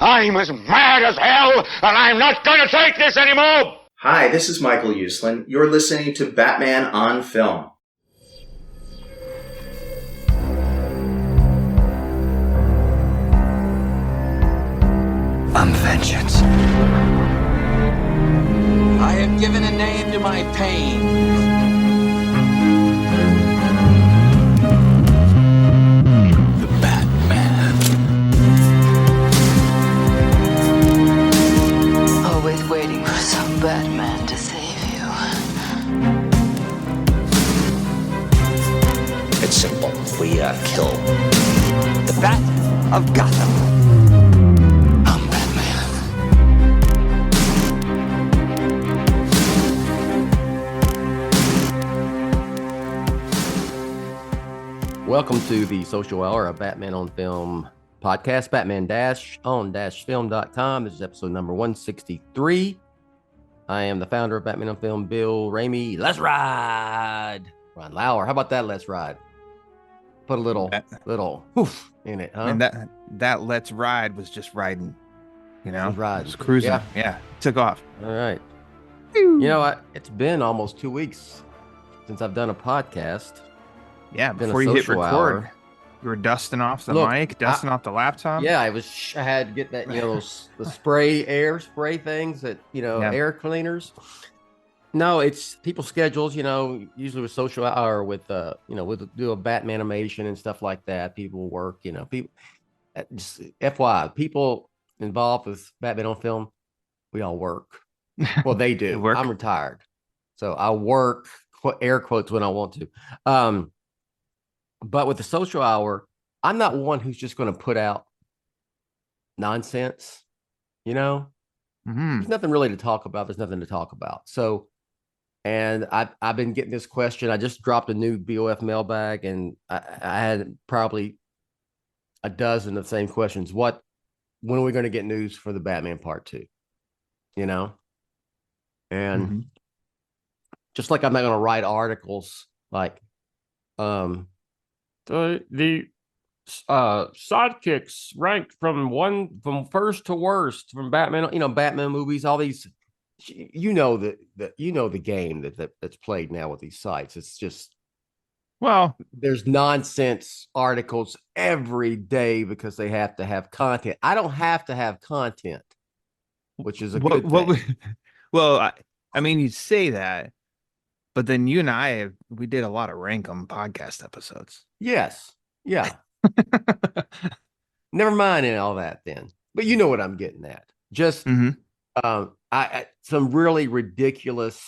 I'm as mad as hell, and I'm not going to take this anymore! Hi, this is Michael Uslan. You're listening to Batman on Film. I'm vengeance. I have given a name to my pain. The Batman. Always waiting for some Batman to save you. It's simple. We kill the Bat of Gotham. I'm Batman. Welcome to the Social Hour, a Batman on Film podcast, Batman-on-film.com. This is episode number 163. I am the founder of Batman on Film, Bill Ramey. Let's ride! Ron Lauer. How about that, let's ride? Put a little oof in it, huh? And that let's ride was just riding, you know? Ride. Just cruising. Yeah. Took off. All right. You know, it's been almost 2 weeks since I've done a podcast. Yeah, Been a before you hit social record, hour. you were dusting off the Look, mic, dusting off the laptop. Yeah, I had to get that, those the air spray things that, Yeah. air cleaners. No, it's people's schedules, usually with social hour with with do a Batman animation and stuff like that. People work, people just FYI, people involved with Batman on Film, we all work. Well, they do. Work. I'm retired. So I work air quotes when I want to. But with the social hour, I'm not one who's just going to put out nonsense, Mm-hmm. There's nothing really to talk about. There's nothing to talk about. So, and I've been getting this question. I just dropped a new BOF mailbag, and I had probably a dozen of the same questions. When are we going to get news for the Batman Part 2? And Mm-hmm. just like I'm not going to write articles like, the sidekicks ranked from first to worst from Batman, Batman movies, all these, the game that's played now with these sites. It's just, Well, there's nonsense articles every day because they have to have content. I don't have to have content, which is a good thing. Well, I mean, you say that, but then you and I, we did a lot of rank 'em podcast episodes. Yes. Yeah. Never mind and all that then. But you know what I'm getting at. Just Mm-hmm. Some really ridiculous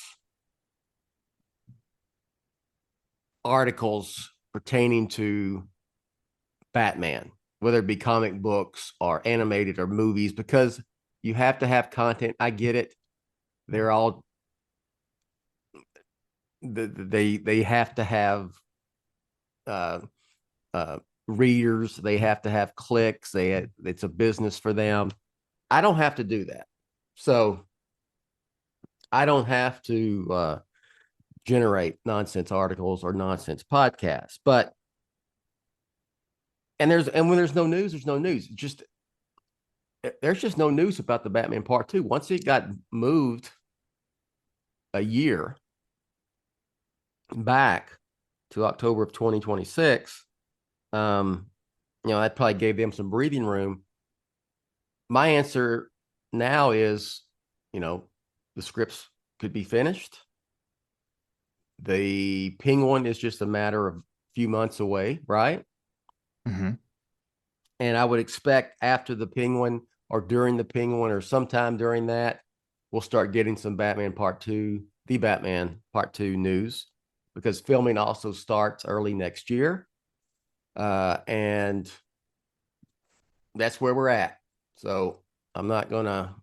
articles pertaining to Batman, whether it be comic books or animated or movies, because you have to have content. I get it. They're all they have to have readers. They have to have clicks. It's a business for them. I don't have to do that. So I don't have to generate nonsense articles or nonsense podcasts. But when there's no news, there's no news. There's just no news about the Batman Part 2. Once it got moved a year back to October of 2026, that probably gave them some breathing room. My answer now is, the scripts could be finished. The Penguin is just a matter of a few months away, right? Mm-hmm. And I would expect after the Penguin or during the Penguin or sometime during that, we'll start getting some Batman Part 2 news, because filming also starts early next year. And that's where we're at. So I'm not gonna,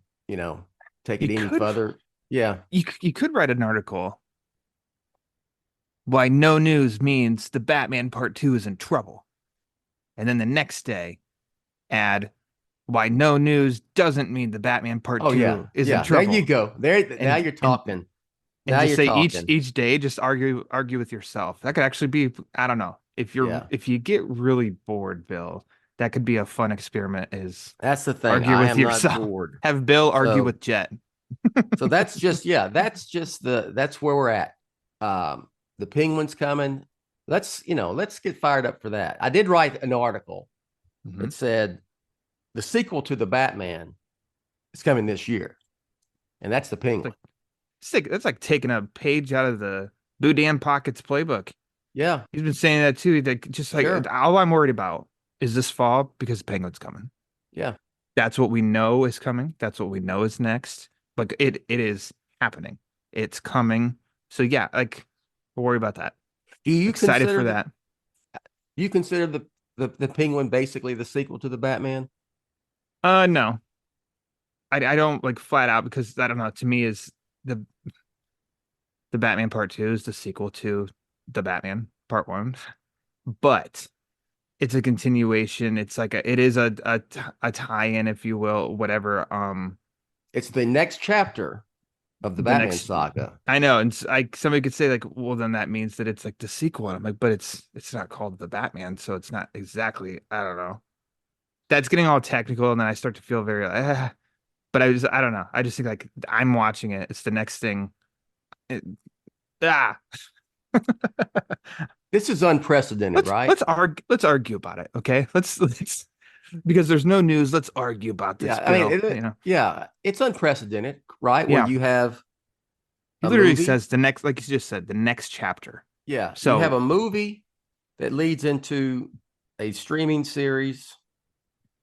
take it any further. Yeah. You could write an article. Why no news means the Batman Part 2 is in trouble. And then the next day, add why no news doesn't mean the Batman Part 2 is in trouble. There you go. Now you're talking. And just say each day, just argue with yourself. That could actually be, I don't know. If you get really bored, Bill, That could be a fun experiment. Is That's the thing. argue I with am yourself. not bored. Have Bill argue So- with Jett. So that's just that's where we're at. The Penguin's coming. Let's get fired up for that. I did write an article that said the sequel to the Batman is coming this year, and that's the Penguin. That's like taking a page out of the Boudin Pockets playbook. Yeah, He's been saying that too. Like, just like Sure. all I'm worried about is this fall because the Penguin's coming. yeah. That's what we know is coming. That's what we know is next. Like it is happening. It's coming. So yeah, like we'll worry about that. Do you Excited consider for that. You consider the Penguin basically the sequel to the Batman? No. I don't like flat out because I don't know. To me, is the Batman Part 2 is the sequel to the Batman Part 1, but it's a continuation. It's like it is a tie-in, if you will, whatever. It's the next chapter of the Batman saga. I know, and like somebody could say like, well, then that means that it's like the sequel. And I'm like, but it's not called the Batman, so it's not exactly. I don't know. That's getting all technical, and then I start to feel very. But I don't know. I just think like I'm watching it. It's the next thing. This is unprecedented, right? Let's argue about it. Okay. Let's because there's no news. Let's argue about this. Yeah, I mean, Bill, yeah, it's unprecedented, right? Where Yeah. you have He a literally movie. says the next, like you just said, the next chapter. Yeah. So- you have a movie that leads into a streaming series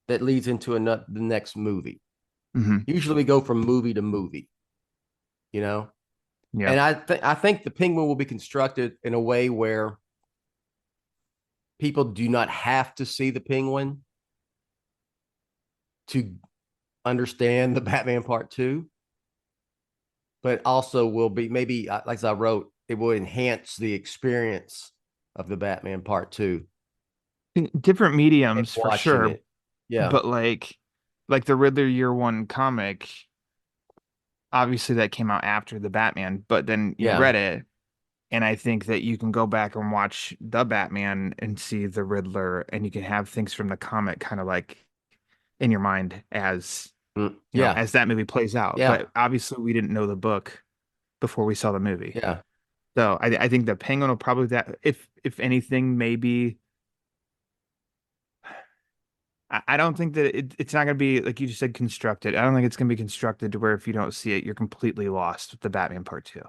that leads into the next movie. Mhm. Usually we go from movie to movie, Yeah. And I think the Penguin will be constructed in a way where people do not have to see the Penguin to understand the Batman Part 2, but also will be maybe, like I wrote, it will enhance the experience of the Batman Part 2. Different and mediums for watching sure. it. Yeah. But like the Riddler Year One comic, obviously that came out after the Batman, but then you Yeah. read it, and I think that you can go back and watch the Batman and see the Riddler, and you can have things from the comic kind of like in your mind as yeah. as that movie plays out. Yeah. But obviously we didn't know the book before we saw the movie. Yeah. So I think the Penguin will probably that if anything maybe. I don't think that it's not going to be, like you just said, constructed. I don't think it's going to be constructed to where if you don't see it, you're completely lost with the Batman Part 2.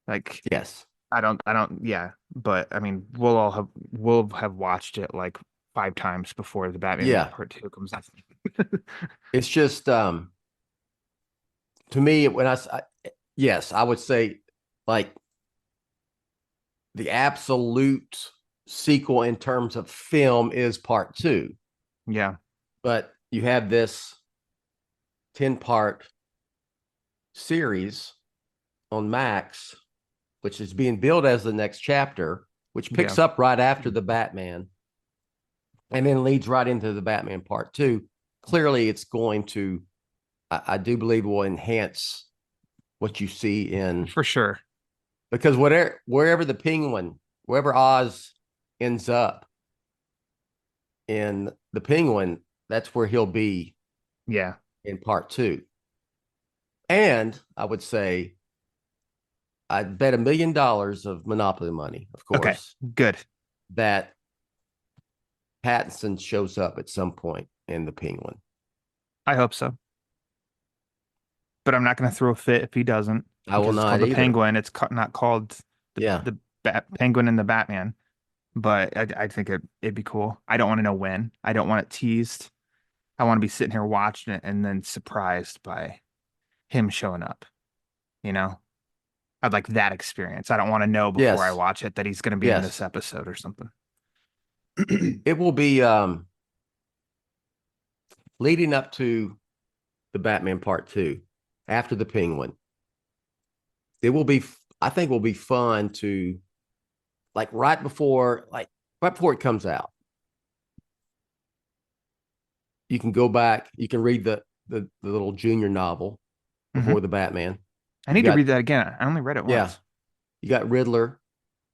Like, Yes. I don't, yeah. But I mean, we'll have watched it like 5 times before the Batman Part 2 comes out. It's just, to me, when yes, I would say like the absolute sequel in terms of film is Part 2. Yeah. But you have this 10-part series on Max, which is being billed as the next chapter, which picks up right after the Batman and then leads right into the Batman Part 2. Clearly, it's going to, I do believe, will enhance what you see in. For sure. Because wherever the Penguin, wherever Oz ends up in the Penguin, that's where he'll be. Yeah. In Part 2. And I would say I'd bet $1 million of Monopoly money, of course. Okay, good. That Pattinson shows up at some point in the Penguin. I hope so. But I'm not going to throw a fit if he doesn't. I will because it's not called the either. Penguin. It's not called the Penguin and the Batman. But I think it'd be cool. I don't want to know when. I don't want it teased. I want to be sitting here watching it and then surprised by him showing up. I'd like that experience. I don't want to know before I watch it that he's going to be in this episode or something. It will be leading up to the Batman Part 2 after the Penguin. It will be, I think, will be fun to right before it comes out. You can go back. You can read the little junior novel before the Batman. I need to read that again. I only read it once. Yeah, you got the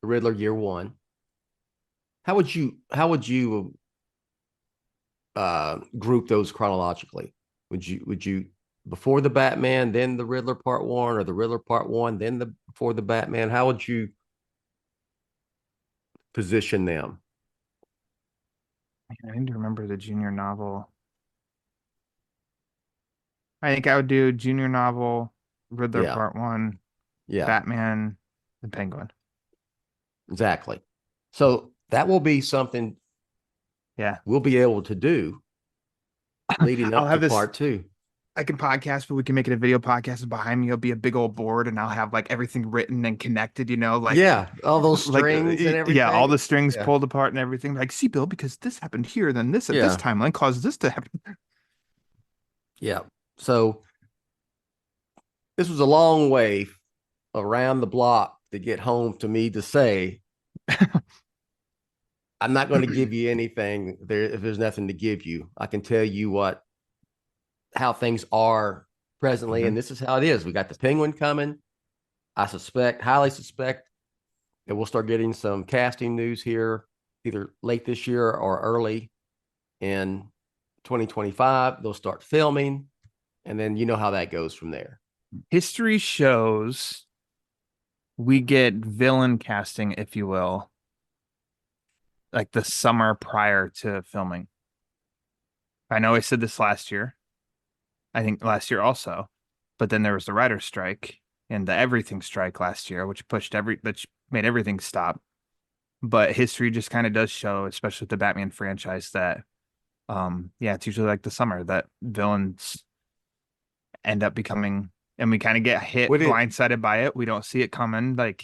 Riddler Year One. How would you group those chronologically? Would you before the Batman, then the Riddler Part 1, or the Riddler Part 1, then before the Batman? How would you position them? I need to remember the junior novel. I think I would do junior novel, Riddler Yeah. Part 1, Yeah, Batman, and Penguin. exactly. So that will be something Yeah. we'll be able to do leading I'll up have to this Part 2. I can podcast, but we can make it a video podcast. And behind me, it'll be a big old board, and I'll have like everything written and connected. Like Yeah, all those like strings and everything. yeah, all the strings Yeah. pulled apart and everything. Like, see, Bill, because this happened here, then this at this Yeah. timeline caused this to happen. Yeah. So this was a long way around the block to get home to me to say, I'm not going to give you anything there if there's nothing to give you. I can tell you how things are presently, and this is how it is. We got the Penguin coming. I highly suspect that we'll start getting some casting news here either late this year or early in 2025. They'll start filming, and then you know how that goes from there. History shows we get villain casting, if you will, like the summer prior to filming. I know I said this last year. I think last year also, but then there was the writer's strike and the everything strike last year, which made everything stop. But history just kind of does show, especially with the Batman franchise, that it's usually like the summer that villains end up becoming, and we kind of get hit blindsided by it. We don't see it coming. Like,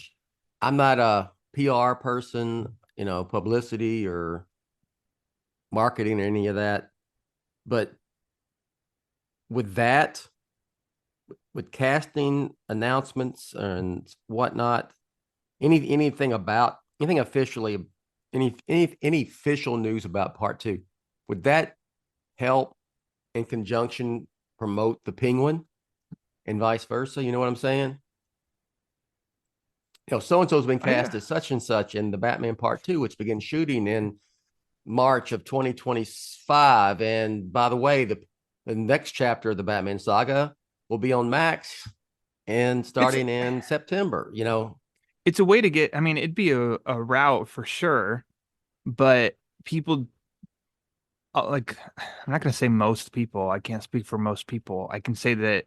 I'm not a PR person, publicity or marketing or any of that, but with casting announcements and whatnot, anything officially, any official news about Part 2, would that help in conjunction promote the Penguin and vice versa? You know what I'm saying? So-and-so's been cast as such and such in the Batman Part 2, which begins shooting in March of 2025. And by the way, the next chapter of the Batman saga will be on Max and starting in September. It's a way to get, it'd be a route for sure, but people I'm not going to say most people. I can't speak for most people. I can say that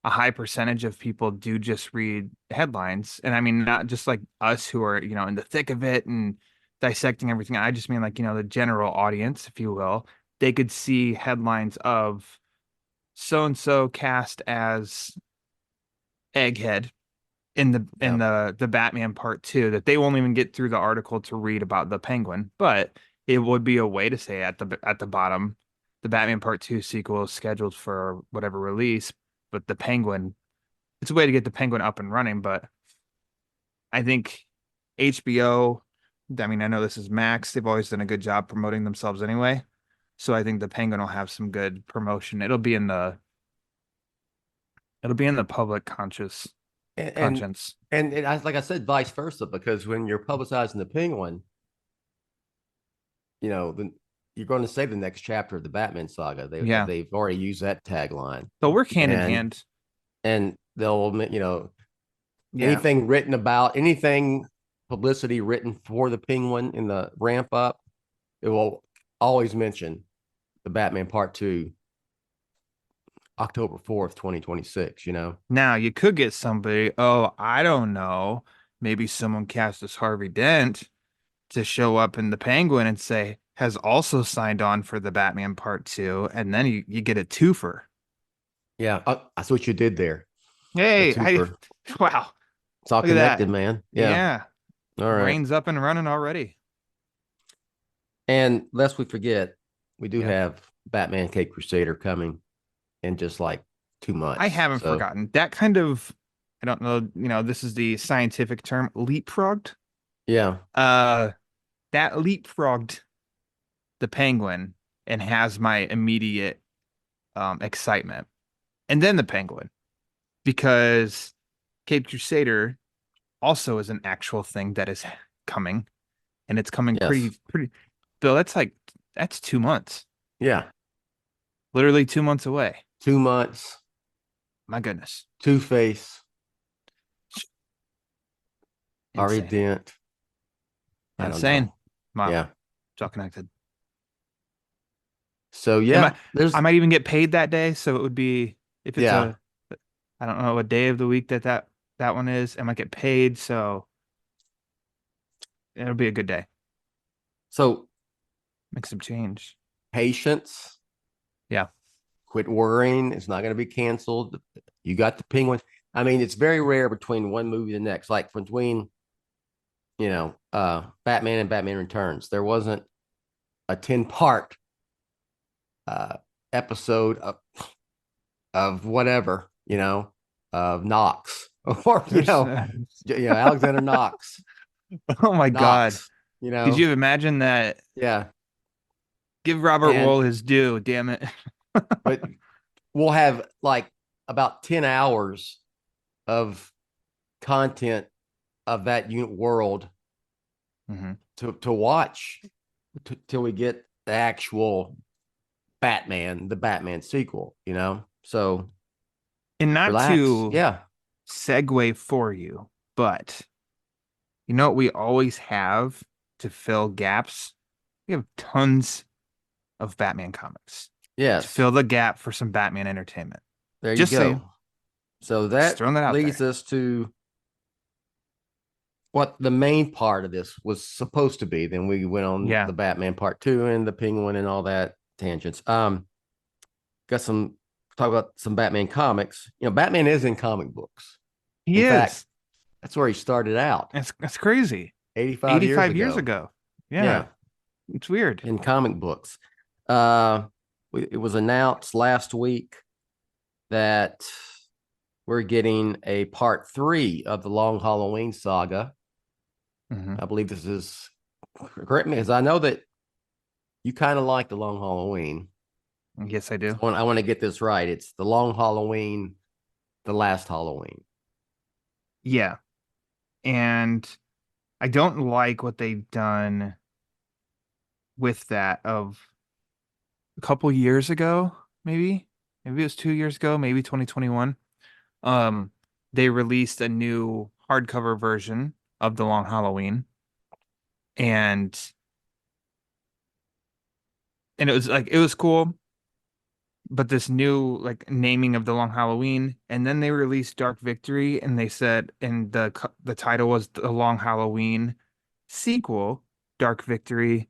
a high percentage of people do just read headlines. And not just like us who are, in the thick of it and dissecting everything. I just mean the general audience, if you will. They could see headlines of so-and-so cast as Egghead in the Batman Part 2, that they won't even get through the article to read about the Penguin. But it would be a way to say at the bottom, the Batman Part 2 sequel is scheduled for whatever release, but the Penguin, it's a way to get the Penguin up and running. But I think HBO, I know this is Max, they've always done a good job promoting themselves anyway. So I think the Penguin will have some good promotion. It'll be in the public conscience. And like I said, vice versa, because when you're publicizing the Penguin, you're going to say the next chapter of the Batman saga. They've already used that tagline. They'll work hand in hand, and they'll anything written about anything publicity written for the Penguin in the ramp up, it will always mention the Batman Part 2. October 4th, 2026, Now, you could get somebody, I don't know, maybe someone cast as Harvey Dent to show up in the Penguin and say, has also signed on for the Batman Part 2, and then you get a twofer. Yeah, that's what you did there. Hey, wow. It's all connected, man. Yeah. All right. Brain's up and running already. And lest we forget, we do have Batman Cape Crusader coming in just like 2 months. I haven't forgotten. That kind of, I don't know, this is the scientific term, leapfrogged. Yeah. That leapfrogged the Penguin and has my immediate excitement. And then the Penguin, because Cape Crusader also is an actual thing that is coming, and it's coming pretty. Bill, that's 2 months. Yeah. Literally 2 months away. 2 months. My goodness. Two-Face. Ari Insane. Dent. I don't Insane. know. Wow. Yeah. It's all connected. So yeah, I might even get paid that day. So it would be, if it's yeah. I don't know what day of the week that one is. I might get paid. So it'll be a good day. So Make some change. patience. Yeah. Quit worrying. It's not going to be canceled. You got the Penguin. I mean, it's very rare between one movie and the next. Like between, Batman and Batman Returns, there wasn't a 10-part episode of whatever, of Knox or Alexander Knox. Oh my God. Knox, Could you imagine that? Yeah. Give Robert And- Wool his due, damn it. But we'll have like about 10 hours of content of that world to watch till we get the actual the Batman sequel, So And not relax. to Yeah. segue for you, but you know what we always have to fill gaps? We have tons of Batman comics. Yes. To fill the gap for some Batman entertainment. There Just you go. saying. So Just throwing that out leads there. us to what the main part of this was supposed to be. Then we went on Yeah. the Batman Part 2 and the Penguin and all that tangents. Got talk about some Batman comics. Batman is in comic books. He In is. fact, that's where he started out. That's crazy. 85 years ago. Yeah. It's weird. In comic books. It was announced last week that we're getting a Part 3 of the Long Halloween saga. I believe this is, correct me, because I know that you kind of like the Long Halloween. Yes, I do. I want to get this right. It's the Long Halloween, the last Halloween. Yeah. And I don't like what they've done with that of a couple years ago, maybe it was 2 years ago, maybe 2021. They released a new hardcover version of the Long Halloween, and it was cool, but this new naming of the Long Halloween, and then they released Dark Victory, and they said, and the title was the Long Halloween sequel, Dark Victory,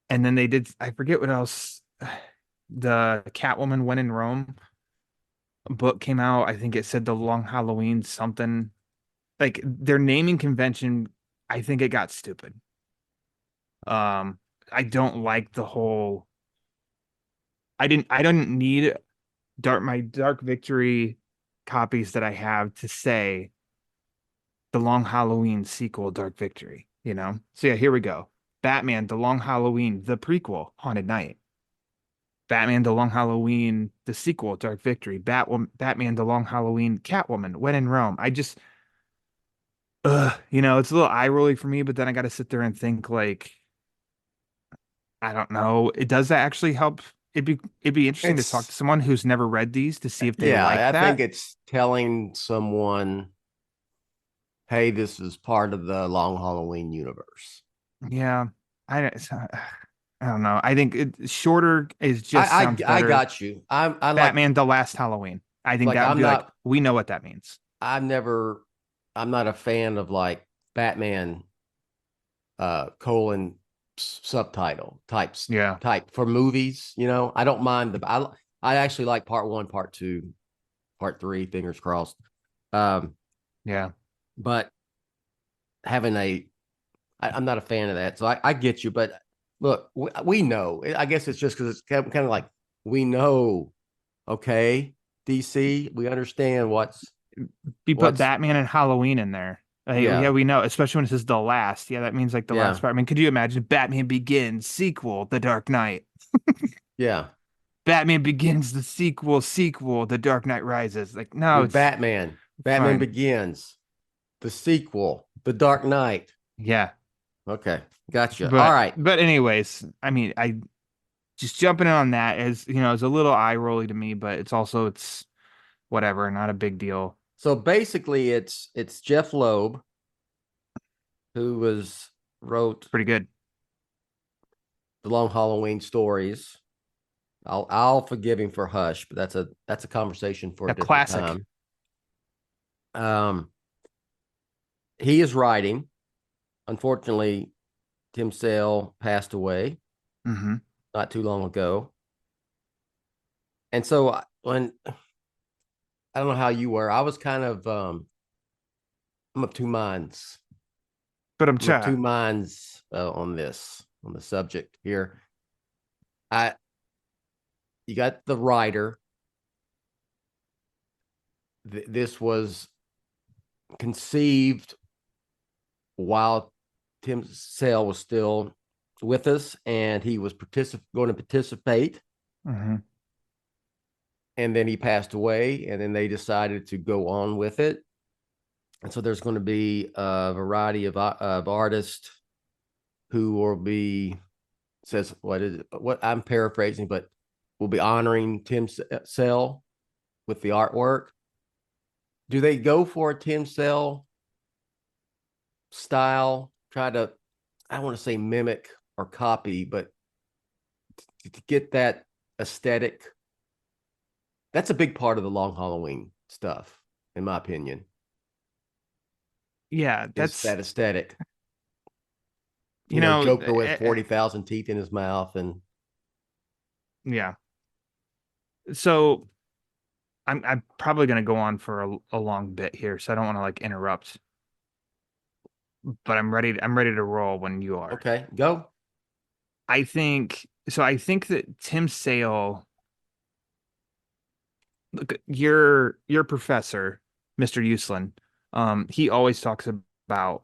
and then they did, I forget what else, the Catwoman When in Rome book came out. I think it said the Long Halloween something. Their naming convention, I think it got stupid. I don't like the whole. I didn't need my Dark Victory copies that I have to say the Long Halloween sequel, Dark Victory. So yeah, here we go. Batman, the Long Halloween, the prequel, Haunted Night. Batman, the Long Halloween, the sequel, Dark Victory. Batman, the Long Halloween, Catwoman, When in Rome. I just, it's a little eye rolling for me, but then I got to sit there and think I don't know. Does that actually help? It'd be interesting to talk to someone who's never read these to see if they like that. I think it's telling someone, hey, this is part of the Long Halloween universe. Yeah. I don't know. I think shorter is just sounds better. I got you. I Batman, the Last Halloween. I think that would be we know what that means. I'm not a fan of Batman colon subtitle types. Yeah. Type for movies. I don't mind I actually like Part 1, Part 2, Part 3. Fingers crossed. Yeah. But having I'm not a fan of that. So I get you, but look, we know. I guess it's just because it's kind of like we know. Okay, DC, we understand You put Batman and Halloween in there. Yeah, we know, especially when it says the last. Yeah, that means the last part. I mean, could you imagine Batman Begins sequel, The Dark Knight? Yeah. Batman Begins the sequel, The Dark Knight Rises. No, it's Batman fine. Begins the sequel, The Dark Knight. Yeah. Okay, gotcha. But, all right. But anyways, I mean, just jumping in on that is, is a little eye rolly to me, but it's whatever, not a big deal. So basically, it's Jeff Loeb who wrote Pretty good. the Long Halloween stories. I'll forgive him for Hush, but that's a conversation for a different classic time. He is writing. Unfortunately, Tim Sale passed away not too long ago. And so when I don't know how you were, I was kind of I'm of two minds. but I'm I'm of two trying. minds on the subject here. You got the writer. This was conceived while Tim Sale was still with us, and he was going to participate. And then he passed away, and then they decided to go on with it. And so there's going to be a variety of artists who will be what I'm paraphrasing, but will be honoring Tim Sale with the artwork. Do they go for a Tim Sale style? Try to, I don't want to say mimic or copy, but to get that aesthetic. That's a big part of the Long Halloween stuff, in my opinion. Yeah, That's that aesthetic. Joker with 40,000 teeth in his mouth, and yeah. So I'm probably going to go on for a long bit here, so I don't want to like interrupt. But I'm ready to roll when you are. Okay, go. I think that Tim Sale, look, your professor, Mr. Uslan, he always talks about,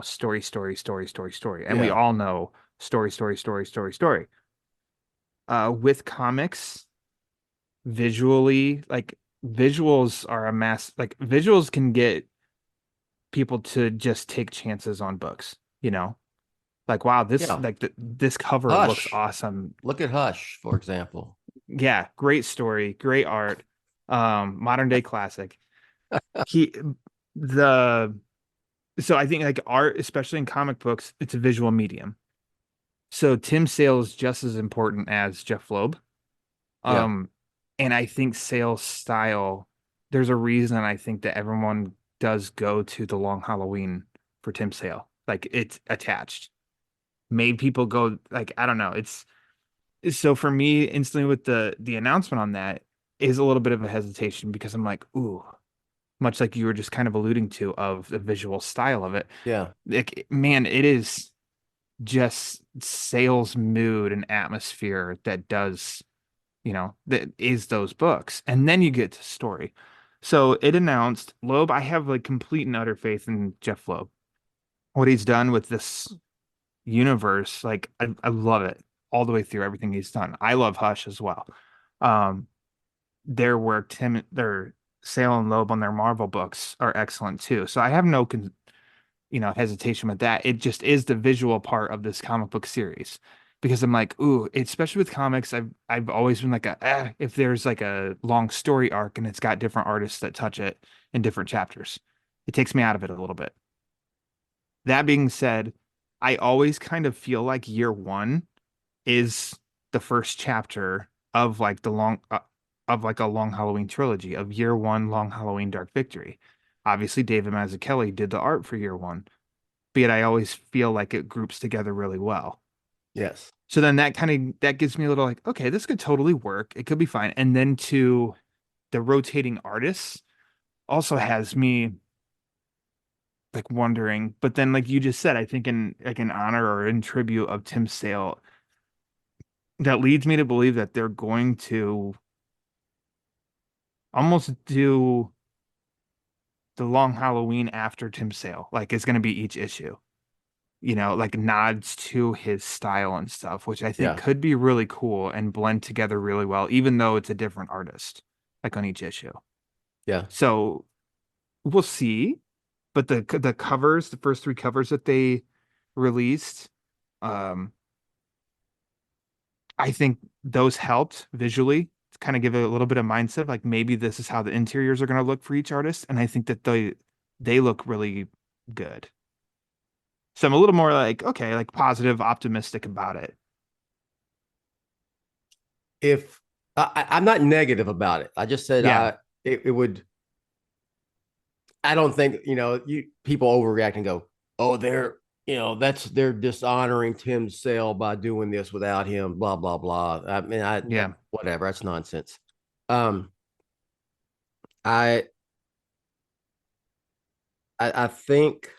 story, story, story, story, story. And we all know story, story, story, story, story. With comics, visually, like visuals are visuals can get people to just take chances on books, like, wow, this cover looks awesome. Look at Hush, for example. Yeah, great story, great art, modern day classic. So I think like art, especially in comic books, it's a visual medium. So Tim Sale is just as important as Jeff Loeb. And I think Sale's style, there's a reason I think that everyone does go to the Long Halloween for Tim Sale. Like, it's attached. Made people go, like, I don't know. It's so for me, instantly with the announcement on that is a little bit of a hesitation, because I'm like, ooh, much like you were just kind of alluding to, of the visual style of it. Yeah. Like, man, it is just Sale's mood and atmosphere that does, that is those books. And then you get to story. So it announced Loeb. I have like complete and utter faith in Jeff Loeb. What he's done with this universe, like I love it all the way through, everything he's done. I love Hush as well. Their work, Sale and Loeb on their Marvel books are excellent too. So I have no hesitation with that. It just is the visual part of this comic book series, because I'm like, ooh, especially with comics, I've always been like if there's like a long story arc and it's got different artists that touch it in different chapters, it takes me out of it a little bit. That being said, I always kind of feel like year one is the first chapter of like a Long Halloween trilogy, of year one, Long Halloween, Dark Victory. Obviously, David Mazzucchelli did the art for year one, but yet I always feel like it groups together really well. Yes. So then that gives me a little like, okay, this could totally work. It could be fine. And then to the rotating artists also has me like wondering, but then like you just said, I think in honor or in tribute of Tim Sale, that leads me to believe that they're going to almost do the Long Halloween after Tim Sale. Like, it's going to be each issue, like nods to his style and stuff, which I think could be really cool and blend together really well, even though it's a different artist, like on each issue. Yeah. So we'll see. But the covers, the first three covers that they released, I think those helped visually to kind of give it a little bit of mindset, like maybe this is how the interiors are going to look for each artist, and I think that they look really good. So I'm a little more like, okay, like positive, optimistic about it. If I'm not negative about it, I just said Yeah. it would. I don't think people overreact and go, oh, they're dishonoring Tim Sale by doing this without him, blah blah blah. I mean, Yeah. whatever, that's nonsense. Um, I I think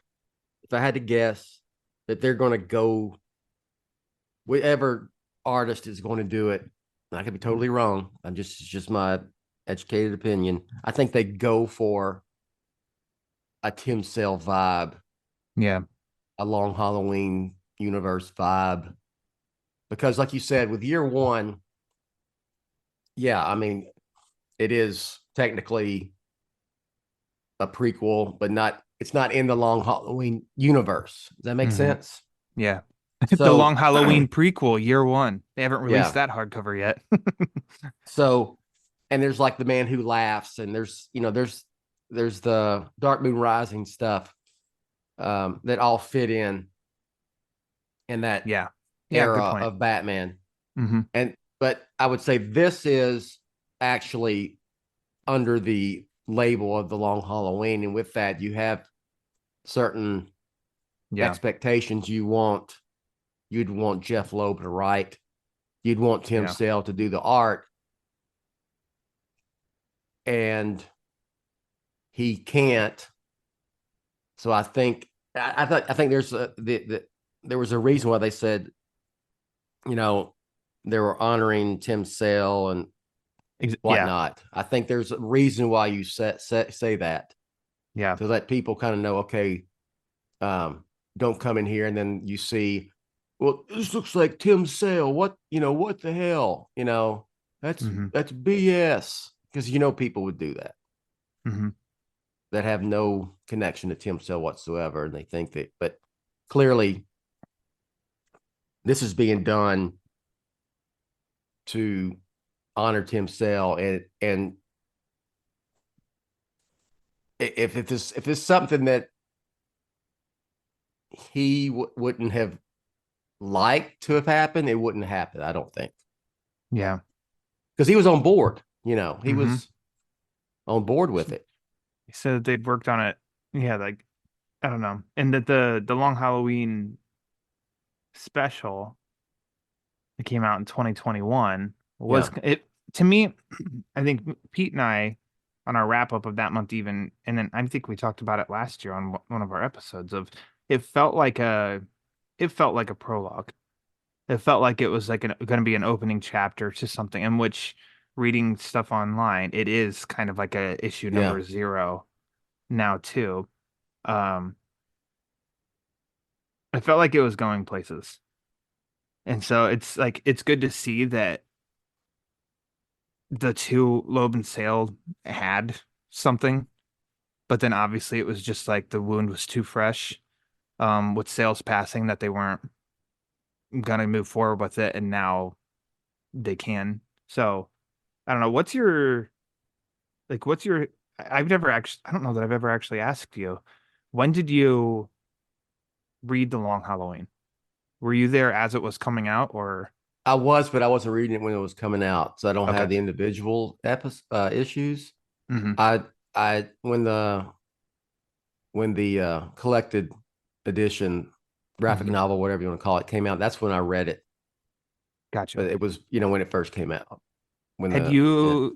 if I had to guess that they're going to go, whatever artist is going to do it. I could be totally wrong. It's just my educated opinion. I think they go for a Tim Sale vibe, Yeah. a Long Halloween universe vibe, because, like you said, with year one, yeah, I mean, it is technically a prequel, but it's not in the Long Halloween universe. Does that make sense? Yeah. The So, Long Halloween prequel, year one. They haven't released yeah. that hardcover yet. So, and there's like The Man Who Laughs, and there's the Dark Moon Rising stuff that all fit in that Yeah. era Good point. of Batman. Mm-hmm. But I would say this is actually under the label of the Long Halloween, and with that, you have certain expectations. You'd want Jeff Loeb to write. You'd want Tim Sale to do the art, and he can't. So I think there's there was a reason why they said, they were honoring Tim Sale and whatnot. I think there's a reason why you say that. Yeah. To let people kind of know, okay, don't come in here and then you see, well, this looks like Tim Sale. What the hell? That's BS. Because people would do that. Mm-hmm. That have no connection to Tim Sale whatsoever. And they think that, but clearly this is being done to honor Tim Sale. And if it's something that he wouldn't have liked to have happened, it wouldn't happen, I don't think. Yeah. Because he was on board, he was on board with it. He said that they'd worked on it. Yeah, like, I don't know. And that the Long Halloween special that came out in 2021 was it to me. I think Pete and I, on our wrap up of that month, even, and then I think we talked about it last year on one of our episodes, of it felt like a prologue. It felt like it was like going to be an opening chapter to something, in which, reading stuff online, it is kind of like a issue number 0 now too. I felt like it was going places. And so it's like, it's good to see that the two, Loeb and Sale, had something, but then obviously it was just like the wound was too fresh with Sale's passing, that they weren't gonna move forward with it, and now they can. So I don't know, I don't know that I've ever actually asked you, when did you read The Long Halloween? Were you there as it was coming out, or? I was, but I wasn't reading it when it was coming out, so I don't Okay. have the individual issues. Mm-hmm. I when the collected edition graphic novel, whatever you want to call it, came out, that's when I read it. Gotcha. But it was, when it first came out. Do you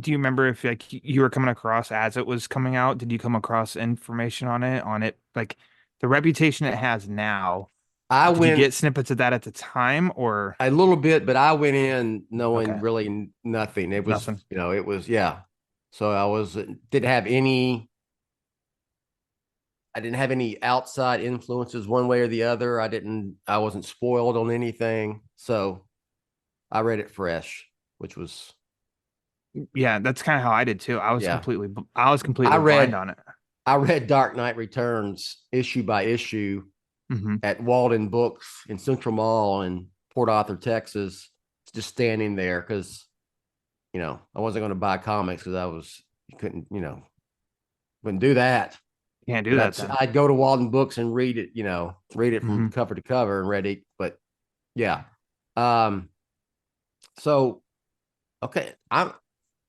remember if like you were coming across as it was coming out? Did you come across information on it, like the reputation it has now? Did you get snippets of that at the time, or a little bit? But I went in knowing really nothing. It was nothing. It was So I didn't have any outside influences one way or the other. I wasn't spoiled on anything. So I read it fresh, which was. Yeah, that's kind of how I did too. I was completely I blind on it. I read Dark Knight Returns issue by issue at Walden Books in Central Mall in Port Arthur, Texas, just standing there because, I wasn't going to buy comics because you couldn't do that. Can't do that. I'd go to Walden Books and read it, read it from Mhm. cover to cover and read it. But yeah. So, okay, I'm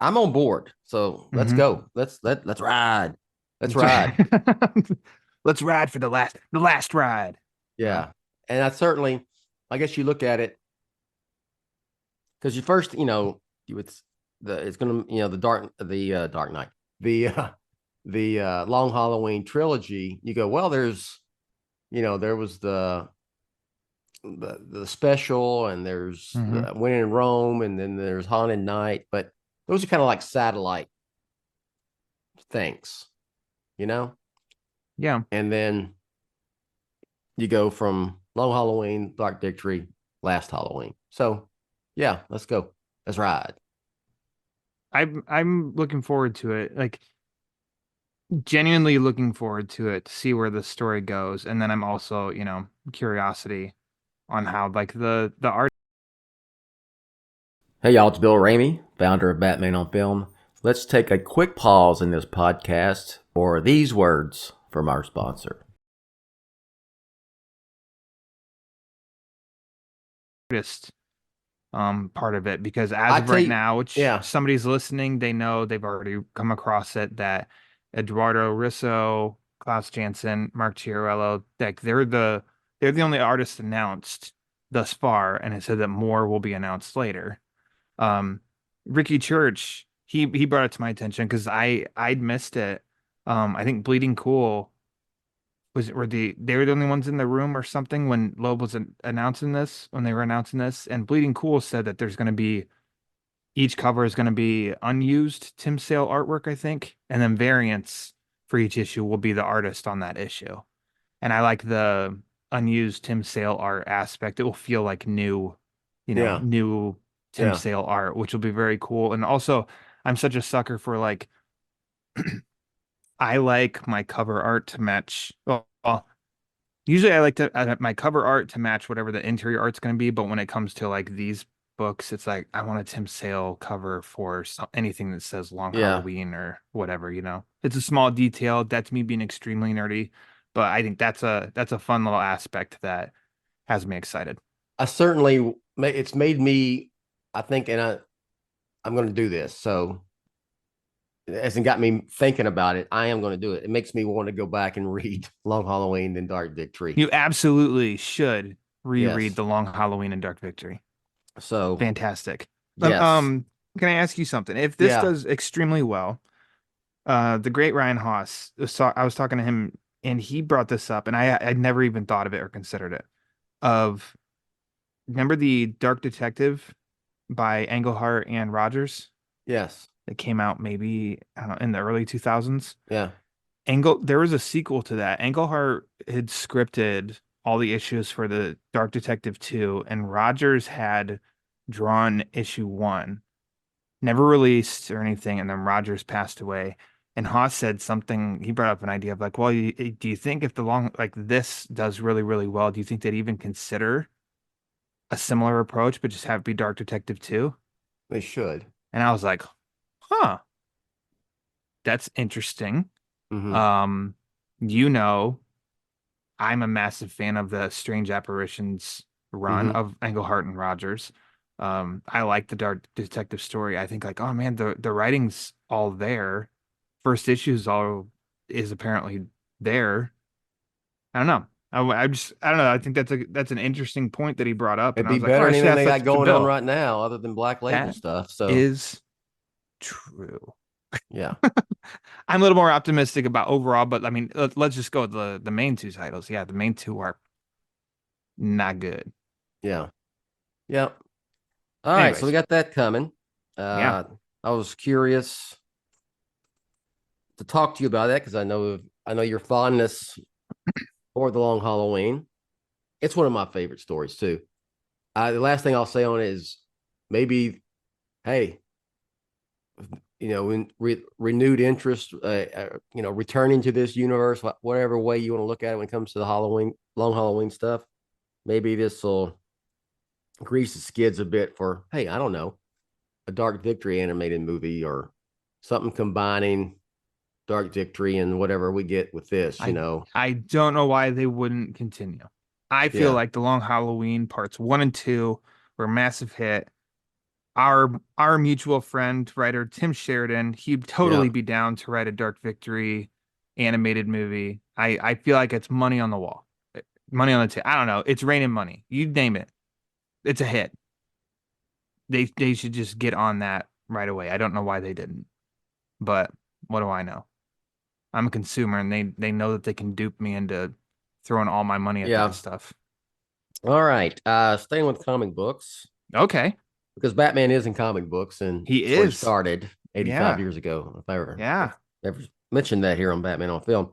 on board. So let's Mhm. go. Let's ride. Let's ride. Let's ride for the last ride. Yeah. And I guess you look at it because you first, it's going to, the Dark Knight, the Long Halloween trilogy. You go, well, there was the special, and there's the When in Rome, and then there's Haunted Night, but those are kind of like satellite things, Yeah. and then you go from Long Halloween, Dark Victory, Last Halloween. So yeah, let's go. Let's ride. I'm looking forward to it. Like, genuinely looking forward to it to see where the story goes. And then I'm also, curiosity on how like the art. Hey y'all, it's Bill Ramey, founder of Batman on Film. Let's take a quick pause in this podcast for these words from our sponsor. Artist part of it, because as of right now, which somebody's listening, they know they've already come across it, that Eduardo Risso, Klaus Janson, Mark Chiarello, like they're the only artists announced thus far, and it said that more will be announced later. Ricky Church, he brought it to my attention because I'd missed it. I think Bleeding Cool they were the only ones in the room or something when Loeb was announcing this, when they were announcing this, and Bleeding Cool said that there's going to be, each cover is going to be unused Tim Sale artwork, I think, and then variants for each issue will be the artist on that issue. And I like the unused Tim Sale art aspect. It will feel like new, new Tim Sale art, which will be very cool. And also, I'm such a sucker for like, I like my cover art to match. Well, usually I like my cover art to match whatever the interior art's going to be. But when it comes to like these books, it's like I want a Tim Sale cover for anything that says Long Halloween or whatever. It's a small detail. That's me being extremely nerdy, but I think that's a fun little aspect that has me excited. It's made me, I think, and I'm going to do this. So it hasn't got me thinking about it. I am going to do it. It makes me want to go back and read Long Halloween and Dark Victory. You absolutely should reread the Long Halloween and Dark Victory. So fantastic. Yes. Can I ask you something? If this does extremely well, the great Ryan Haas, I was talking to him and he brought this up, and I'd never even thought of it or considered it. Remember the Dark Detective by Englehart and Rogers? Yes. That came out maybe, I don't know, in the early 2000s. Yeah. There was a sequel to that. Englehart had scripted all the issues for the Dark Detective 2, and Rogers had drawn issue 1. Never released or anything, and then Rogers passed away. And Haas said something, he brought up an idea of like, well, do you think if this does really, really well, do you think they'd even consider a similar approach, but just have it be Dark Detective 2? They should. And I was like, huh, that's interesting. Mm-hmm. I'm a massive fan of the Strange Apparitions run of Englehart and Rogers. I like the Dark Detective story. I think like, oh man, the writing's all there. First issue is apparently there. I don't know. I don't know. I think that's an interesting point that he brought up. It'd be better than anything they got going on right now, other than Black Label stuff. So is true. Yeah. I'm a little more optimistic about overall, but I mean, let's just go with the main two titles. Yeah, the main two are not good. Yeah. Yep. All right, so we got that coming. I was curious to talk to you about that because I know your fondness for the Long Halloween. It's one of my favorite stories too. The last thing I'll say on it is maybe, hey, renewed interest, returning to this universe, whatever way you want to look at it when it comes to the Long Halloween stuff. Maybe this will grease the skids a bit for, hey, I don't know, a Dark Victory animated movie or something combining Dark Victory and whatever we get with this, you know. I don't know why they wouldn't continue. I feel Yeah. like the Long Halloween parts 1 and 2 were a massive hit. Our mutual friend writer Tim Sheridan, he'd totally Yeah. be down to write a Dark Victory animated movie. I feel like it's money on the wall, money on the table. I don't know. It's raining money. You name it. It's a hit. They should just get on that right away. I don't know why they didn't, but what do I know? I'm a consumer, and they know that they can dupe me into throwing all my money at Yeah. that stuff. All right. Staying with comic books, Okay, because Batman is in comic books and he that's where he is. started 85 Yeah. years ago. If I Yeah. ever mentioned that here on Batman on Film.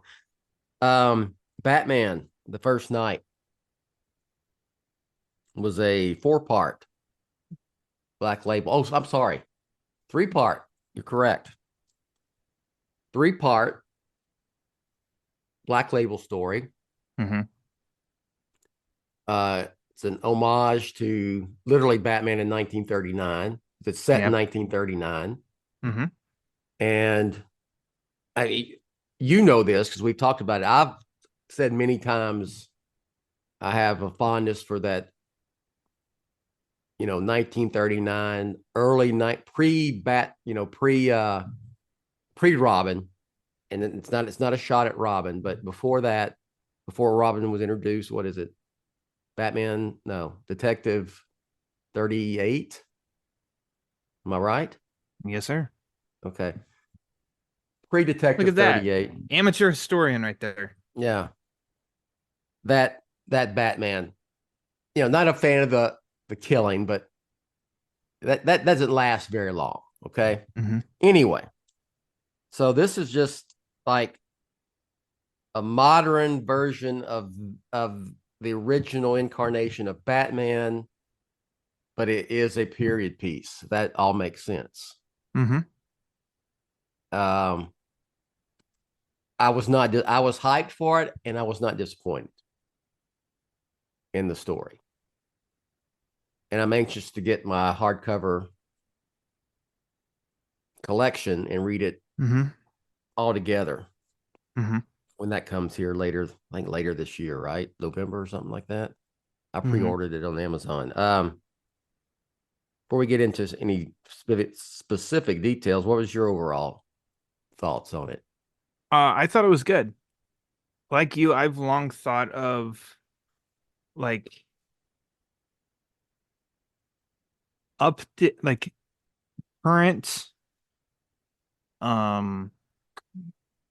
Batman, The First Night was a 4-part Black Label. Oh, I'm sorry. 3-part. You're correct. 3-part Black Label story. Mm-hmm. It's an homage to literally Batman in 1939. It's set in 1939. Mm-hmm. And you know this because we've talked about it. I've said many times I have a fondness for that, 1939 early night pre-Bat, pre-Robin. And it's not a shot at Robin, but before that, before Robin was introduced, what is it? Detective 38. Am I right? Yes, sir. Okay. Look Pre-Detective at that. 38. Amateur historian right there. Yeah. That Batman, not a fan of the killing, but that doesn't last very long. Okay. Mm-hmm. Anyway, so this is just like a modern version of the original incarnation of Batman, but it is a period piece. That all makes sense. Mm-hmm. I was hyped for it, and I was not disappointed in the story. And I'm anxious to get my hardcover collection and read it all together when that comes here later, I think later this year, right? November or something like that. I pre-ordered it on Amazon. Before we get into any specific details, what was your overall thoughts on it? I thought it was good. Like you, I've long thought of like current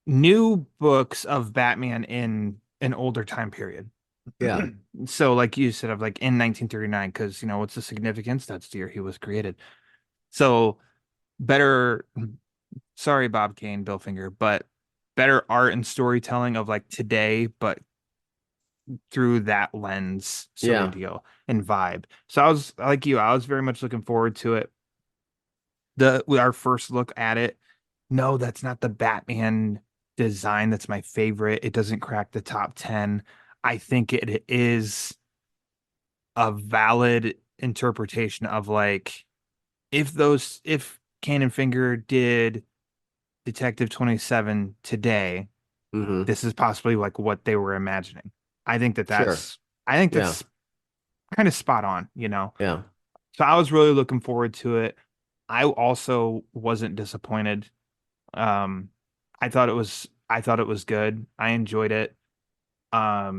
new books of Batman in an older time period. Yeah. So like you said, of like in 1939, because what's the significance? That's the year he was created. So better, sorry, Bob Kane, Bill Finger, but better art and storytelling of like today, but through that lens, sort of deal and vibe. So I was like you, I was very much looking forward to it. Our first look at it. No, that's not the Batman design that's my favorite. It doesn't crack the top 10. I think it is a valid interpretation of like if Cane and Finger did Detective 27 today, this is possibly like what they were imagining. I think that's kind of spot on, Yeah. So I was really looking forward to it. I also wasn't disappointed. I thought it was good. I enjoyed it. I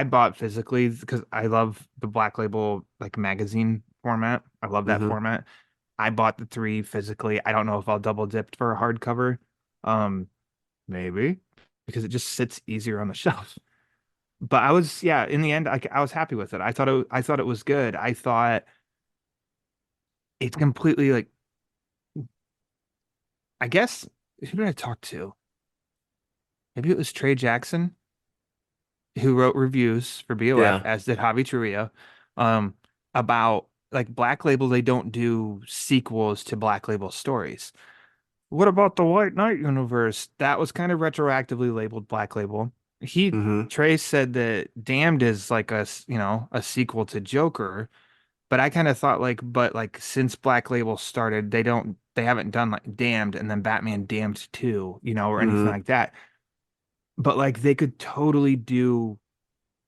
bought physically because I love the Black Label like magazine format. I love that format. I bought the 3 physically. I don't know if I'll double dip for a hardcover. Maybe because it just sits easier on the shelf. But I was, in the end, I was happy with it. I thought it was good. I thought it's completely like, I guess, who did I talk to? Maybe it was Trey Jackson, who wrote reviews for BOF, as did Javi Trujillo, about like Black Label. They don't do sequels to Black Label stories. What about the White Knight universe? That was kind of retroactively labeled Black Label. Trey said that Damned is like a sequel to Joker, but I kind of thought like since Black Label started, they haven't done like Damned and then Batman Damned 2, or anything like that. But like they could totally do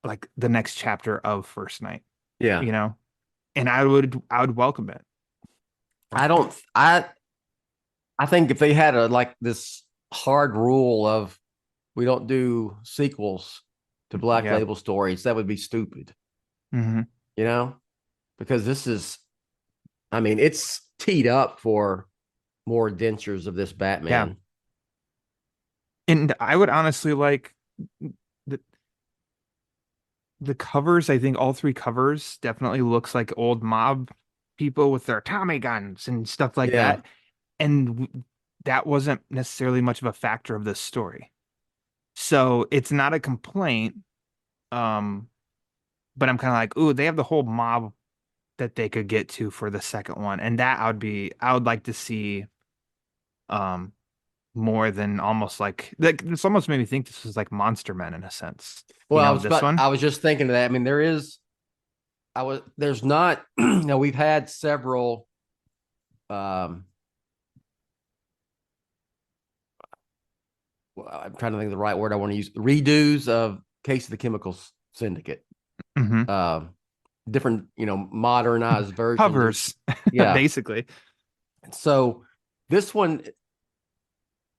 like the next chapter of First Night, Yeah. and I would welcome it. I think if they had this hard rule of we don't do sequels to Black Label stories, that would be stupid. Mm-hmm. Because this is, I mean, it's teed up for more adventures of this Batman. Yeah. And I would honestly like the covers. I think all three covers definitely looks like old mob people with their Tommy guns and stuff like that. And that wasn't necessarily much of a factor of this story. So it's not a complaint. But I'm kind of like, ooh, they have the whole mob that they could get to for the second one. And that I would like to see more than almost like this almost made me think this was like Monster Men in a sense. Well, I was just thinking of that. I mean, there's not, we've had several I'm trying to think of the right word I want to use. Redos of Case of the Chemical Syndicate. Different, modernized versions. Covers, basically. So this one,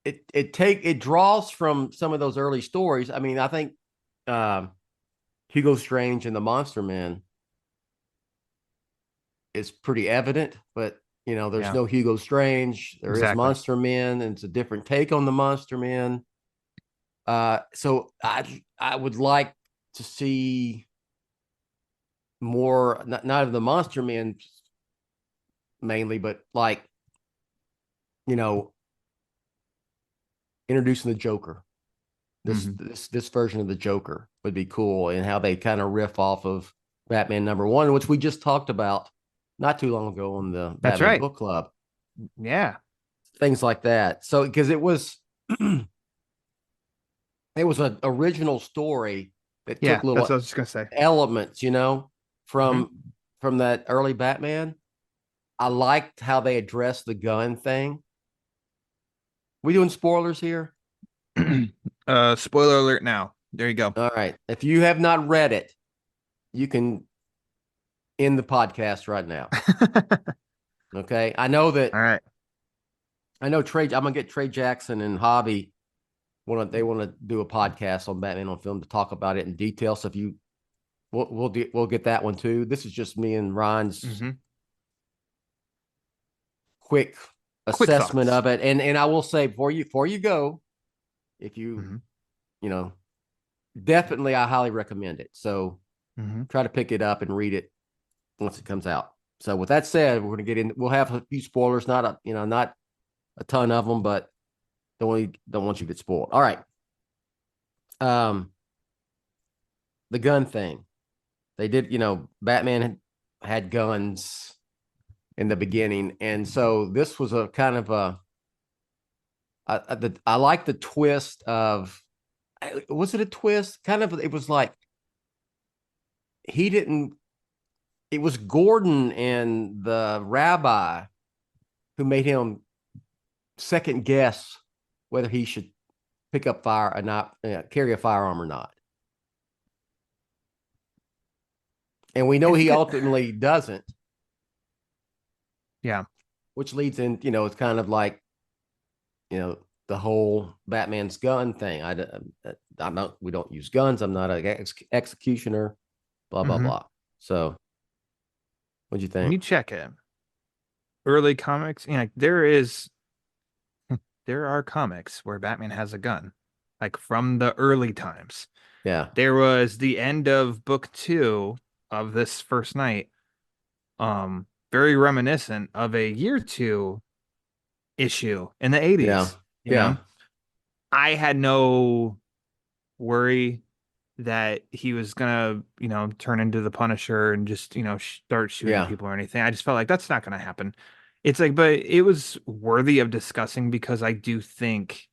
it draws from some of those early stories. I mean, I think Hugo Strange and the Monster Men is pretty evident, but there's no Hugo Strange. There is Monster Men, and it's a different take on the Monster Men. So I would like to see more, not of the Monster Men mainly, but like, introducing the Joker. This version of the Joker would be cool, and how they kind of riff off of Batman #1, which we just talked about not too long ago on the Batman Book Club. Yeah. Things like that. So, because it was an original story that took little that's what I was just gonna say. Elements, from that early Batman. I liked how they addressed the gun thing. We doing spoilers here? Spoiler alert now. There you go. All right. If you have not read it, you can end the podcast right now. Okay. I know that. All right. I know Trey. I'm gonna get Trey Jackson and Hobby. They want to do a podcast on Batman on Film to talk about it in detail. So we'll get that one too. This is just me and Ryan's quick assessment of it. And I will say before you go, if you definitely, I highly recommend it. So try to pick it up and read it once it comes out. So with that said, we're gonna get in. We'll have a few spoilers, not a ton of them, but don't want you to get spoiled. All right. The gun thing. They did, Batman had guns in the beginning, and so this was a kind of I like the twist of. Was it a twist? Kind of. It was like it was Gordon and the rabbi who made him second guess whether he should pick up fire or not, carry a firearm or not. And we know he ultimately doesn't. Yeah. Which leads in, it's kind of like, the whole Batman's gun thing. We don't use guns. I'm not an executioner, blah, blah, blah. So what'd you think? When you check it, early comics, there are comics where Batman has a gun, like from the early times. Yeah. There was the end of book 2 of this First Night, very reminiscent of a year 2 issue in the 80s. Yeah. I had no worry that he was gonna, turn into the Punisher and just, start shooting people or anything. I just felt like that's not gonna happen. It's like, but it was worthy of discussing because I do think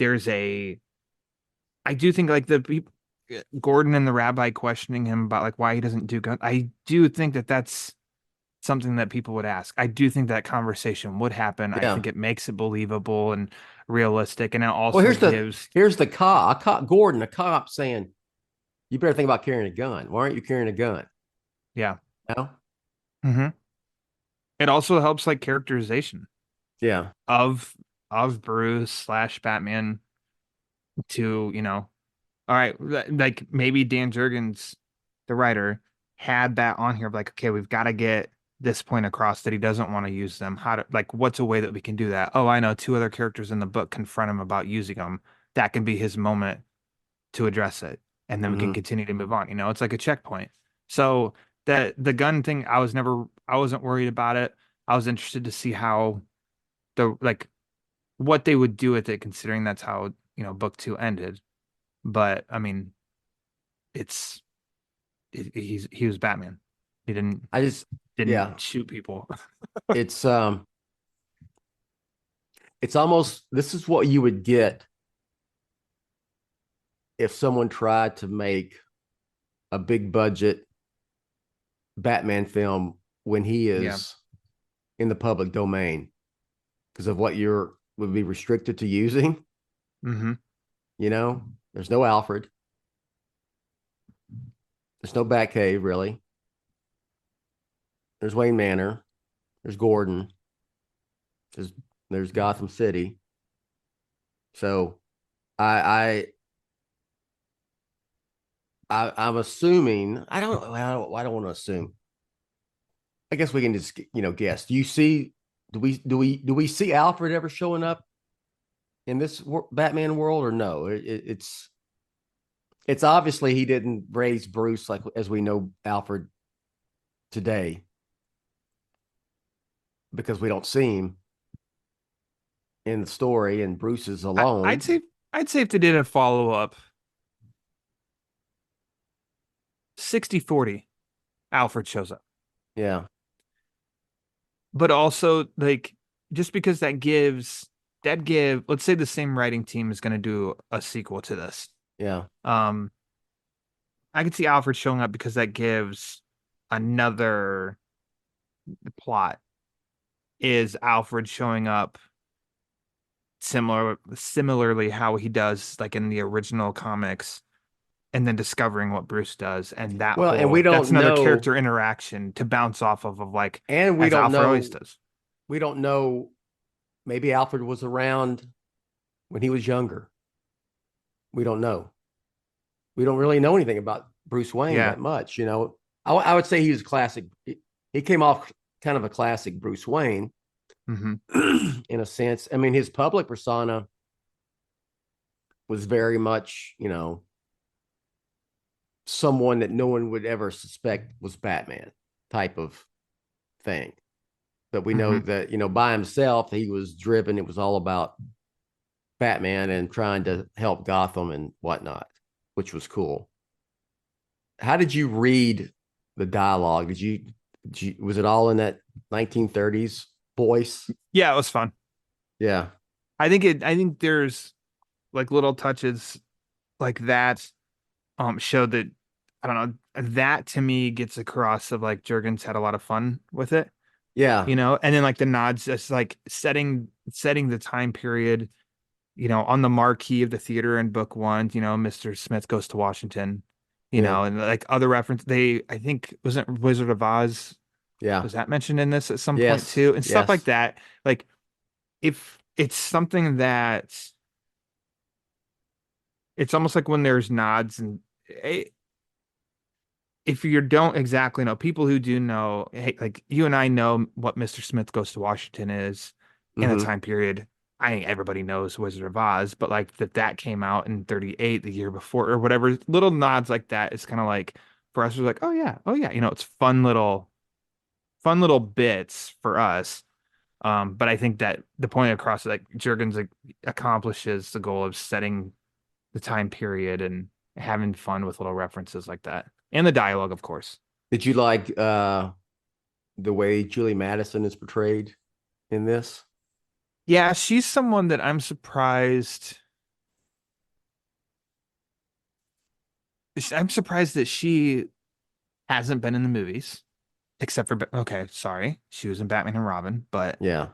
there's a I do think like the people, Gordon and the rabbi questioning him about like why he doesn't do gun. I do think that that's something that people would ask. I do think that conversation would happen. I Yeah. think it makes it believable and realistic, and it Well, also gives. here's the cop, Gordon, a cop saying, "You better think about carrying a gun. Why aren't you carrying a gun?" Yeah. No. Mm-hmm. It also helps like characterization Yeah. of Bruce slash Batman to, all right, like maybe Dan Jurgens, the writer, had that on here of like, okay, we've got to get this point across that he doesn't want to use them. How to like, what's a way that we can do that? Oh, I know, two other characters in the book confront him about using them. That can be his moment to address it, and then we can continue to move on. It's like a checkpoint. So that the gun thing, I wasn't worried about it. I was interested to see how what they would do with it, considering that's how book 2 ended. But I mean, he was Batman. He didn't I just yeah. shoot people. It's almost, this is what you would get if someone tried to make a big budget Batman film when he is in the public domain because of what would be restricted to using. Mm-hmm. There's no Alfred. There's no Batcave, really. There's Wayne Manor. There's Gordon. There's Gotham City. So I'm assuming, I don't want to assume. I guess we can just guess. Do we see Alfred ever showing up in this Batman world or no? It's obviously he didn't raise Bruce like as we know Alfred today because we don't see him in the story and Bruce is alone. I'd say if they did a follow-up 60-40, Alfred shows up. Yeah. But also like just because let's say the same writing team is going to do a sequel to this. Yeah. I could see Alfred showing up because that gives another plot is Alfred showing up similarly how he does like in the original comics and then discovering what Bruce does and that's another character interaction to bounce off of like and we don't Alfred know always does. We don't know, maybe Alfred was around when he was younger. We don't know. We don't really know anything about Bruce Wayne that much. I would say he was classic. He came off kind of a classic Bruce Wayne in a sense. I mean, his public persona was very much, someone that no one would ever suspect was Batman type of thing. But we know that, by himself, he was driven. It was all about Batman and trying to help Gotham and whatnot, which was cool. How did you read the dialogue? Was it all in that 1930s voice? Yeah, it was fun. Yeah. I think there's like little touches like that show that, I don't know, that to me gets across of like Jurgens had a lot of fun with it. Yeah. And then like the nods, just like setting the time period, on the marquee of the theater in book 1, Mr. Smith Goes to Washington, and like other reference. I think, wasn't Wizard of Oz? Yeah. Was that mentioned in this at some point too? And stuff like that. Like if it's something that it's almost like when there's nods and if you don't exactly know, people who do know, hey, like you and I know what Mr. Smith Goes to Washington is in a time period. I think everybody knows Wizard of Oz, but like that came out in 38, the year before, or whatever. Little nods like that is kind of like for us, we're like, oh yeah, it's fun little bits for us. But I think that the point across, like Jurgens accomplishes the goal of setting the time period and having fun with little references like that. And the dialogue, of course. Did you like the way Julie Madison is portrayed in this? Yeah, she's someone that I'm surprised I'm surprised that she hasn't been in the movies, except for okay, sorry, she was in Batman and Robin, but Yeah.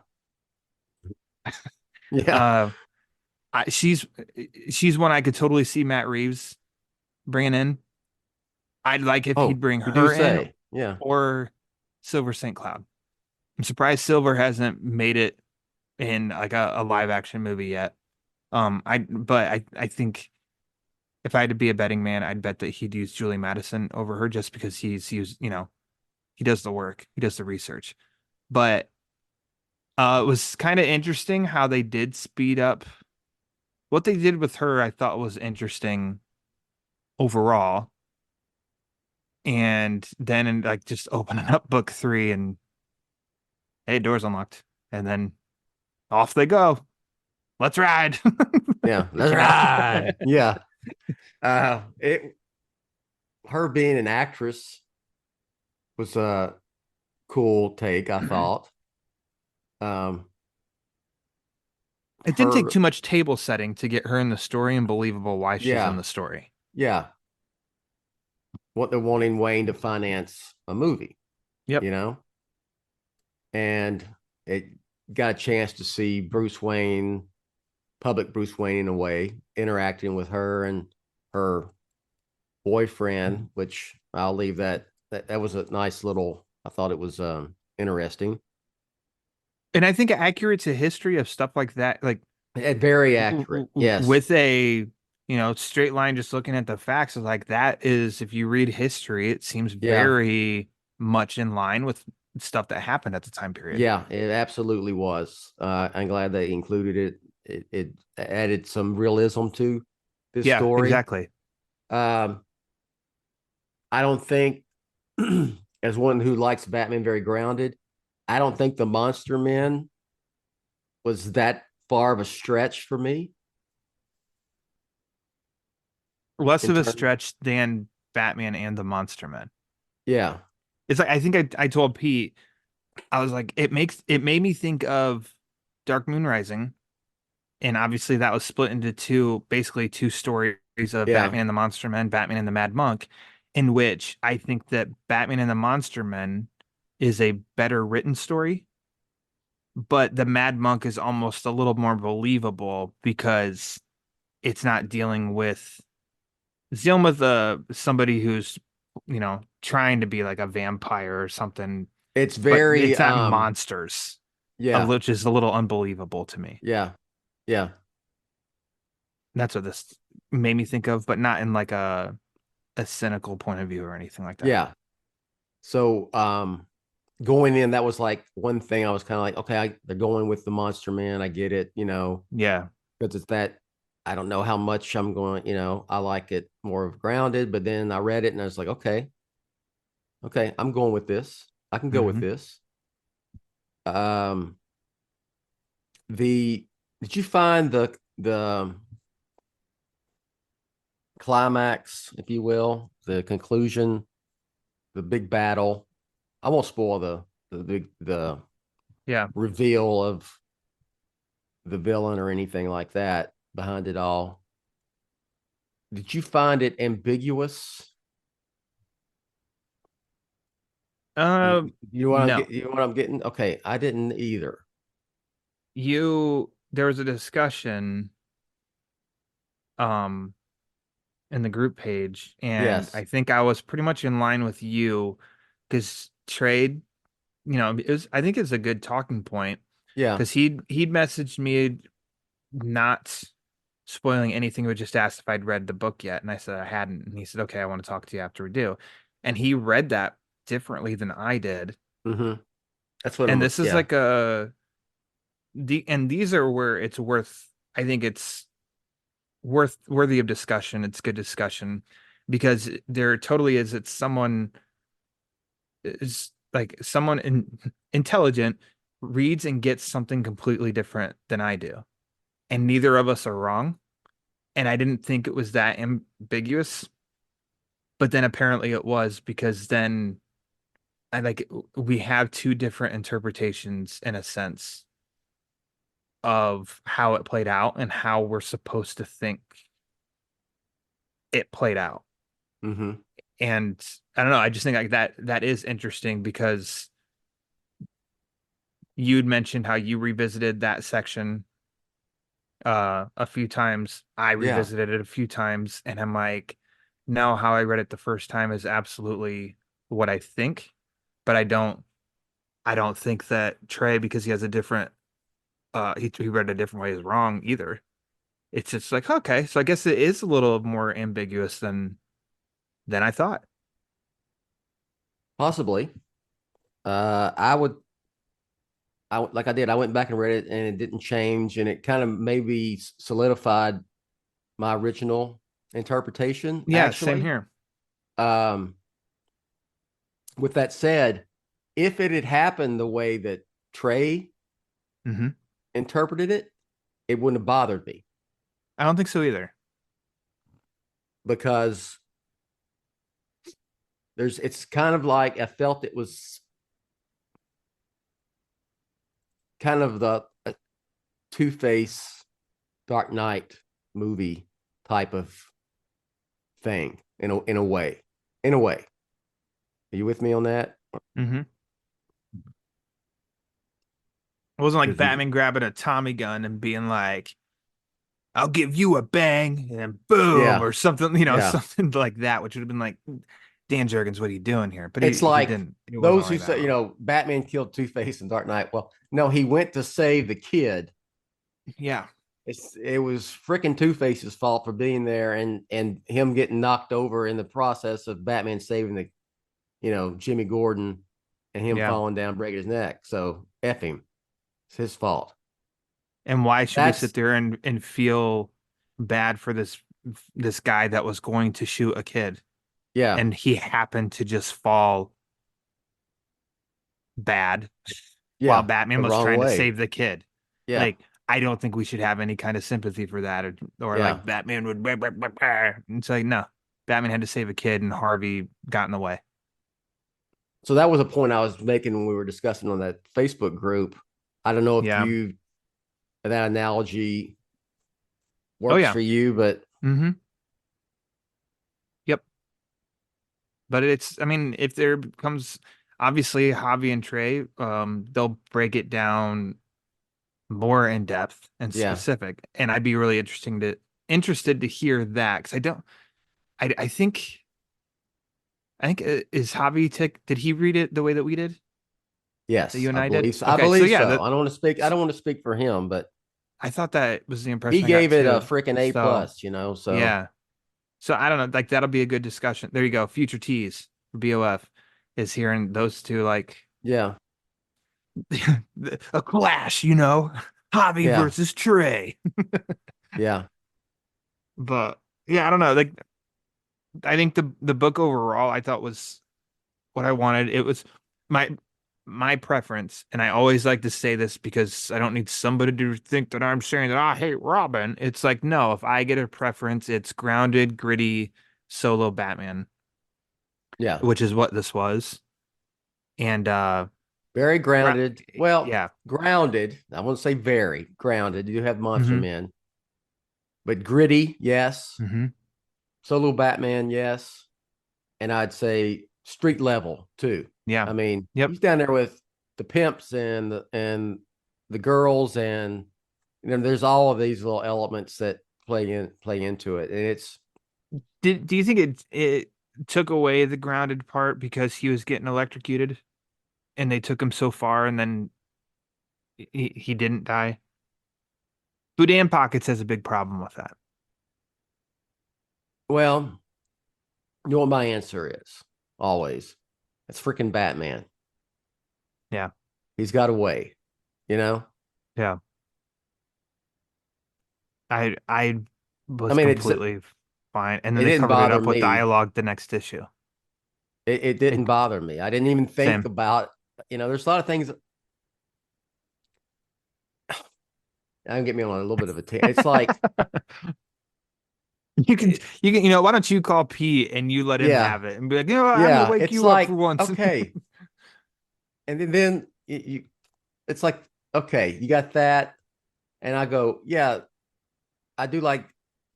Yeah. uh, she's one I could totally see Matt Reeves bringing in. I'd like if Oh, he'd bring you do her in say. Yeah. or Silver St. Cloud. I'm surprised Silver hasn't made it in like a live action movie yet. I think if I had to be a betting man, I'd bet that he'd use Julie Madison over her just because he's used, he does the work, he does the research. But it was kind of interesting how they did speed up what they did with her. I thought was interesting overall. And then like just opening up book 3 and hey, doors unlocked, and then off they go. Let's ride. Yeah. Let's ride. Yeah. Her being an actress was a cool take, I thought. It didn't take Her, too much table setting to get her in the story and believable why she's in yeah, the story. yeah. What they're wanting Wayne to finance a movie, Yep. you know, and it got a chance to see Bruce Wayne, public Bruce Wayne in a way, interacting with her and her boyfriend, which I'll leave that. That was a nice little. I thought it was interesting. And I think accurate to history of stuff like that, like Very accurate. Yes. with a straight line, just looking at the facts is like that is if you read history, it seems Yeah. very much in line with stuff that happened at the time period. Yeah, it absolutely was. I'm glad they included it. It added some realism to this Yeah, story. exactly. I don't think, as one who likes Batman very grounded, I don't think the Monster Men was that far of a stretch for me. Less In of a terms- stretch than Batman and the Monster Men. Yeah, It's like I think I told Pete, I was like, it made me think of Dark Moon Rising, and obviously that was split into basically two stories of Yeah. Batman and the Monster Men, Batman and the Mad Monk, in which I think that Batman and the Monster Men is a better written story, but the Mad Monk is almost a little more believable because it's not dealing with somebody who's trying to be like a vampire or something. it's But very it's not monsters, yeah, which is a little unbelievable to me. yeah, yeah. That's what this made me think of, but not in like a cynical point of view or anything like that. Yeah. So going in, that was like one thing I was kind of like, okay, they're going with the Monster Man. I get it, Yeah. because it's that I don't know how much I'm going, I like it more of grounded, but then I read it and I was like, okay, I'm going with this. I can go with Mhm. this. Did you find the climax, if you will, the conclusion, the big battle? I won't spoil the Yeah. reveal of the villain or anything like that behind it all. Did you find it ambiguous? You know what No. you know what I'm getting? Okay, I didn't either. There was a discussion in the group page, and Yes. I think I was pretty much in line with you because trade, I think it's a good talking point Yeah. because he'd messaged me not spoiling anything, but just asked if I'd read the book yet, and I said I hadn't, and he said, okay, I want to talk to you after we do, and he read that differently than I did. Mm-hmm. That's what. And this is like these are where it's worth, I think it's worthy of discussion. It's good discussion because there totally is. It's someone is like intelligent reads and gets something completely different than I do. And neither of us are wrong. And I didn't think it was that ambiguous, but then apparently it was, because then we have two different interpretations in a sense of how it played out and how we're supposed to think it played out. Mm-hmm. And I don't know, I just think like that is interesting because you'd mentioned how you revisited that section a few times. I Yeah. revisited it a few times, and I'm like, no, how I read it the first time is absolutely what I think, but I don't think that Trey, because he has a different he read it a different way, is wrong either. It's just like, okay, so I guess it is a little more ambiguous than I thought. Possibly. Like I did, I went back and read it and it didn't change, and it kind of maybe solidified my original interpretation, Yeah, same actually. here. Um, with that said, if it had happened the way that Trey Mm-hmm. interpreted it, it wouldn't have bothered me I don't think so either. because it's kind of like I felt it was kind of the Two-Face Dark Knight movie type of thing in a way. In a way. Are you with me on that? Mm-hmm. It wasn't like 'Cause you, Batman grabbing a Tommy gun and being like, I'll give you a bang and then boom yeah, or something, yeah. something like that, which would have been like, Dan Jurgens, what are you doing here? But It's he like didn't. It wasn't those who like that say, at all. Batman killed Two-Face in Dark Knight. Well, no, he went to save the kid. Yeah. It was freaking Two-Face's fault for being there and him getting knocked over in the process of Batman saving Jimmy Gordon and him Yeah. falling down, breaking his neck. So F him. It's his fault. And why should we sit That's there and feel bad for this guy that was going to shoot a kid yeah, and he happened to just fall bad while yeah, Batman the was wrong trying to way. save the kid? Yeah, Like, I don't think we should have any kind of sympathy for that, or yeah. like Batman would. Blah, blah, blah, blah. It's like, no, Batman had to save a kid, and Harvey got in the way. So that was a point I was making when we were discussing on that Facebook group. I don't know if Yeah. that analogy Oh works yeah. for you, but Mm-hmm. Yep. But I mean, if there comes obviously Javi and Trey, they'll break it down more in depth and yeah, specific, and I'd be really interested to hear that because I don't. I think. Is Javi did he read it the way that we did? That yes, you and I I did? believe so. I Okay, so believe yeah, so. I don't want to speak. I don't want to speak for him, but I thought that was the he impression I got gave it a too. freaking A So plus. So yeah, so I don't know, like that'll be a good discussion. There you go. Future tease for BOF is hearing those two like yeah, a clash, Javi yeah, versus Trey. yeah, But yeah, I don't know. Like I think the book overall I thought was what I wanted. It was my my preference, and I always like to say this because I don't need somebody to think that I'm saying that I hate Robin. It's like, no, if I get a preference, it's grounded, gritty, solo Batman, yeah. which is what this was. And Very grounded. Well, yeah. grounded. I won't say very grounded. You have Monster Hmm. Men, but gritty, yes. Hmm. Solo Batman, yes. And I'd say street level too. Yeah. I mean, Yep. he's down there with the pimps and the girls, and there's all of these little elements that play into it, and it's Do you think it took away the grounded part because he was getting electrocuted and they took him so far and then he didn't die? Boudin Pockets has a big problem with that. well, you know what my answer is always. It's freaking Batman. Yeah. He's got a way, you know. Yeah. I was I mean, completely fine. And then it they didn't covered it bother up with me. dialogue the next issue. It didn't It bother me. I didn't even think same. about. There's a lot of things. That'll get me on a little bit of a it's like, Why don't you call Pete and you let him yeah, have it and be like, I'm gonna yeah. wake It's you up like, for once. okay, and then it's like, okay, you got that, and I go, yeah, I do like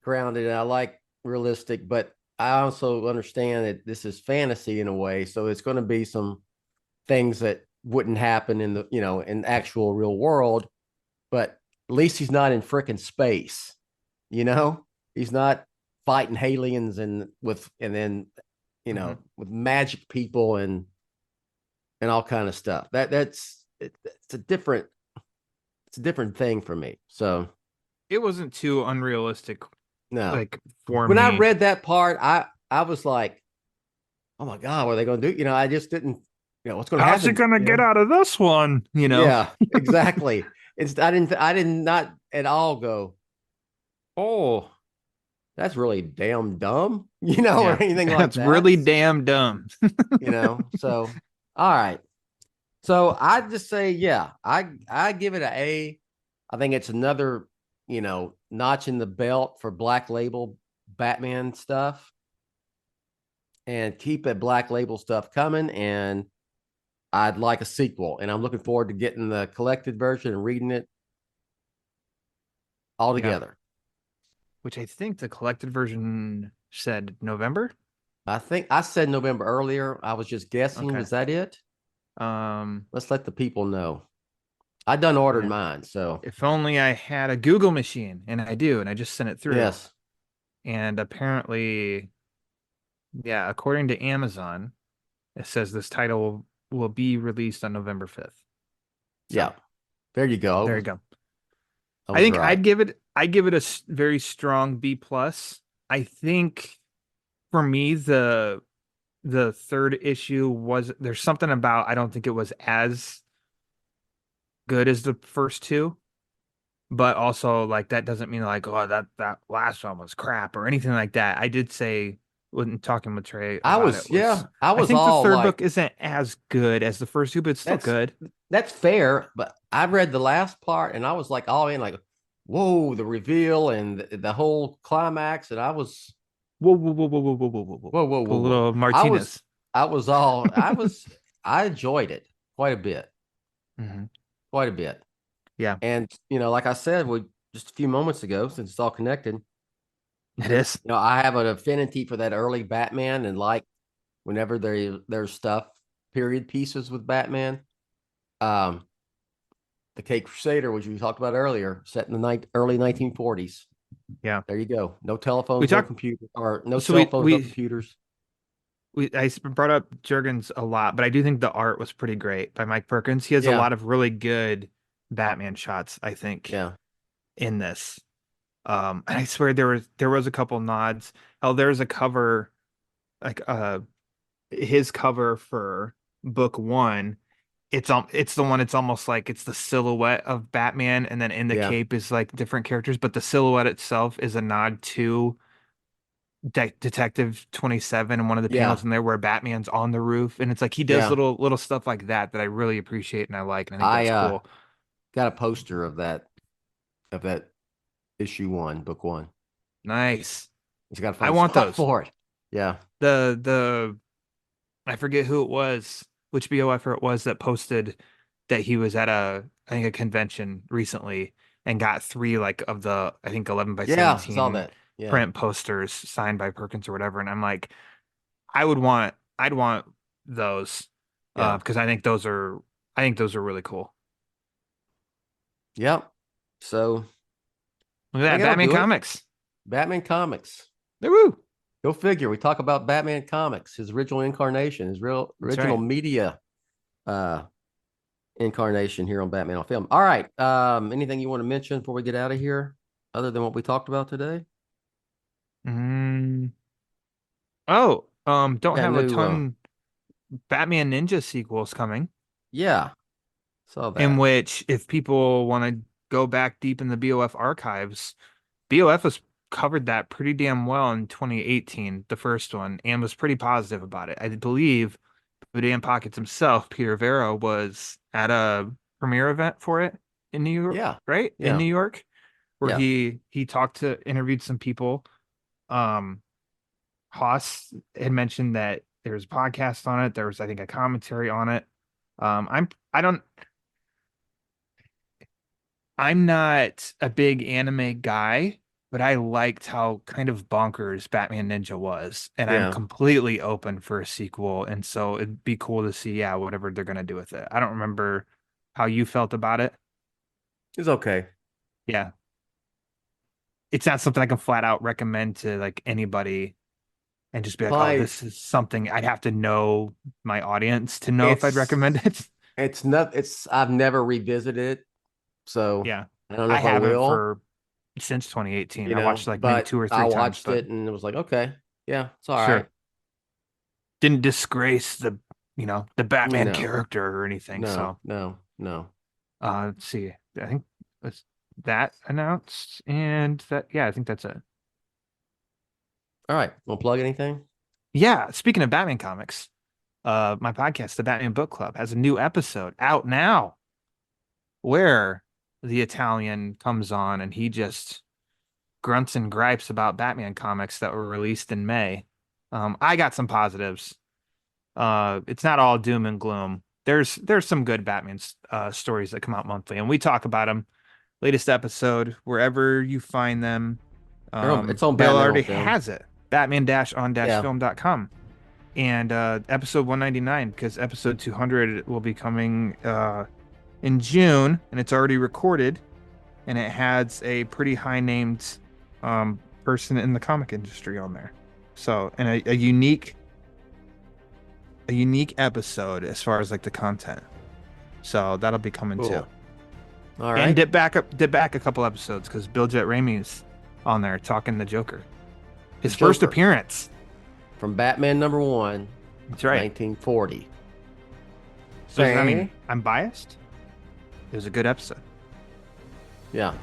grounded and I like realistic, but I also understand that this is fantasy in a way, so it's going to be some things that wouldn't happen in the in actual real world. But at least he's not in frickin' space. He's not fighting aliens and then with magic people and all kind of stuff. It's a different thing for me. So It wasn't too unrealistic, no, like for when me. I read that part, I was like, oh my god, what are they going to do? I just didn't. What's going to happen? How's he gonna get out of this one? Yeah, exactly. I did not at all go, oh, that's really damn dumb, or anything like That's that. really damn dumb. So all right. So I just say, yeah, I give it an A. I think it's another, notch in the belt for Black Label Batman stuff. And keep that Black Label stuff coming. And I'd like a sequel. And I'm looking forward to getting the collected version and reading it all together. Which I think the collected version said November. I think I said November earlier. I was just guessing. Okay. Is that it? Let's let the people know. I done ordered mine, so if only I had a Google machine, and I do, and I just sent it through. Yes. And apparently, according to Amazon, it says this title will be released on November 5th. So, yeah. There you go. There you go. I think right. I'd give it a very strong B+. I think for me the third issue there's something about, I don't think it was as good as the first two, but also like that doesn't mean like, oh, that last one was crap or anything like that. I did say when talking with Trey, I think the third book isn't as good as the first two, but it's still good. That's fair, but I read the last part and I was like all in, like, whoa, the reveal and the whole climax, and I was whoa, little Martinez. I enjoyed it quite a bit. Mm-hmm. Quite a bit. Yeah. And like I said, just a few moments ago, since it's all connected. It is. I have an affinity for that early Batman, and like whenever there's stuff, period pieces with Batman. The Crusader, which we talked about earlier, set in the early 1940s. Yeah. There you go. No telephones, no computers, or no cell phones, no computers. I brought up Jurgens a lot, but I do think the art was pretty great by Mike Perkins. He has a lot of really good Batman shots, I think. Yeah. In this. And I swear there was a couple nods. There's a cover, like his cover for book 1. It's the one, it's almost like it's the silhouette of Batman, and then in the cape is like different characters, but the silhouette itself is a nod to Detective 27 and one of the panels in there where Batman's on the roof, and it's like he does little stuff like that I really appreciate and I like, and I think that's cool. Got a poster of that issue 1, book 1. Nice. He's got to find I want those for it. Yeah. The I forget who it was, which BOFer it was that posted that he was at a convention recently and got 3 of the 11 by 17 saw that. Print posters signed by Perkins or whatever, and I'm like, I'd want those because I think those are really cool. Yep. So look at that, Batman Comics. Batman Comics. Woo! Go figure. We talk about Batman Comics, his original incarnation, his original media incarnation here on Batman on Film. All right. Anything you want to mention before we get out of here, other than what we talked about today? Don't have a ton. Batman Ninja sequels coming. Yeah, saw that. In which, if people want to go back deep in the BOF archives, BOF has covered that pretty damn well in 2018, the first one, and was pretty positive about it. I believe Boudin Pockets himself, Peter Vera, was at a premiere event for it in New York. Yeah, right in New York, where he interviewed some people. Haas had mentioned that there was a podcast on it. There was, I think, a commentary on it. I'm not a big anime guy, but I liked how kind of bonkers Batman Ninja was, and I'm Yeah. completely open for a sequel. And so it'd be cool to see, whatever they're gonna do with it. I don't remember how you felt about it. It's okay. Yeah, it's not something I can flat out recommend to like anybody, and just be like, Like- oh, this is something I'd have to know my audience to know if I'd It's- recommend it. It's not. It's I've never revisited it, so Yeah, I don't know I if I haven't will. for since 2018. You I know, watched like maybe but 2 or 3 I times. watched But it and it was like, okay, yeah, it's all Sure. right. didn't disgrace the the Batman No. character or anything. No, So no. let's see. I think that's that announced, and that I think that's it. All right, want to plug anything? Yeah, speaking of Batman comics, my podcast, the Batman Book Club, has a new episode out now where the Italian comes on and he just grunts and gripes about Batman comics that were released in May. I got some positives. It's not all doom and gloom. There's some good Batman stories that come out monthly, and we talk about them. Latest episode, wherever you find them. It's on Bill Batman already on Film. has it. Batman-on-film.com. And episode 199, because episode 200 will be coming in June, and it's already recorded, and it has a pretty high named person in the comic industry on there. So, and a unique episode as far as like the content. So that'll be coming Cool. too. All right. And dip back a couple episodes because Bill Jett Ramey's on there talking the Joker. His first Joker. appearance. From Batman #1, That's right. 1940. So I mean, I'm biased. It was a good episode. Yeah.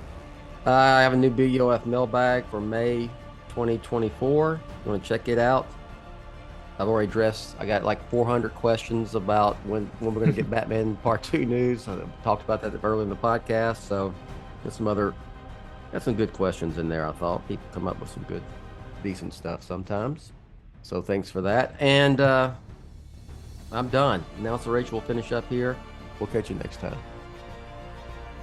I have a new BOF mailbag for May 2024. You want to check it out? I've already addressed, I got like 400 questions about when we're going to get Batman Part 2 news. I talked about that earlier in the podcast. So there's got some good questions in there. I thought people come up with some good, decent stuff sometimes. So thanks for that. And I'm done. Now so Rachel will finish up here. We'll catch you next time.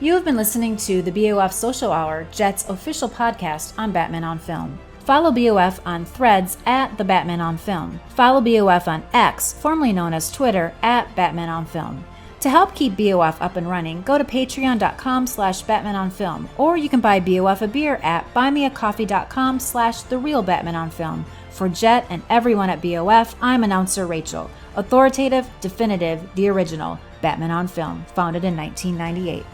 You have been listening to the BOF Social Hour, Jett's official podcast on Batman on Film. Follow BOF on Threads at The Batman on Film. Follow BOF on X, formerly known as Twitter, at Batman on Film. To help keep BOF up and running, go to patreon.com/BatmanOnFilm, or you can buy BOF a beer at buymeacoffee.com/TheRealBatmanOnFilm. For Jett and everyone at BOF, I'm announcer Rachel. Authoritative, definitive, the original, Batman on Film, founded in 1998.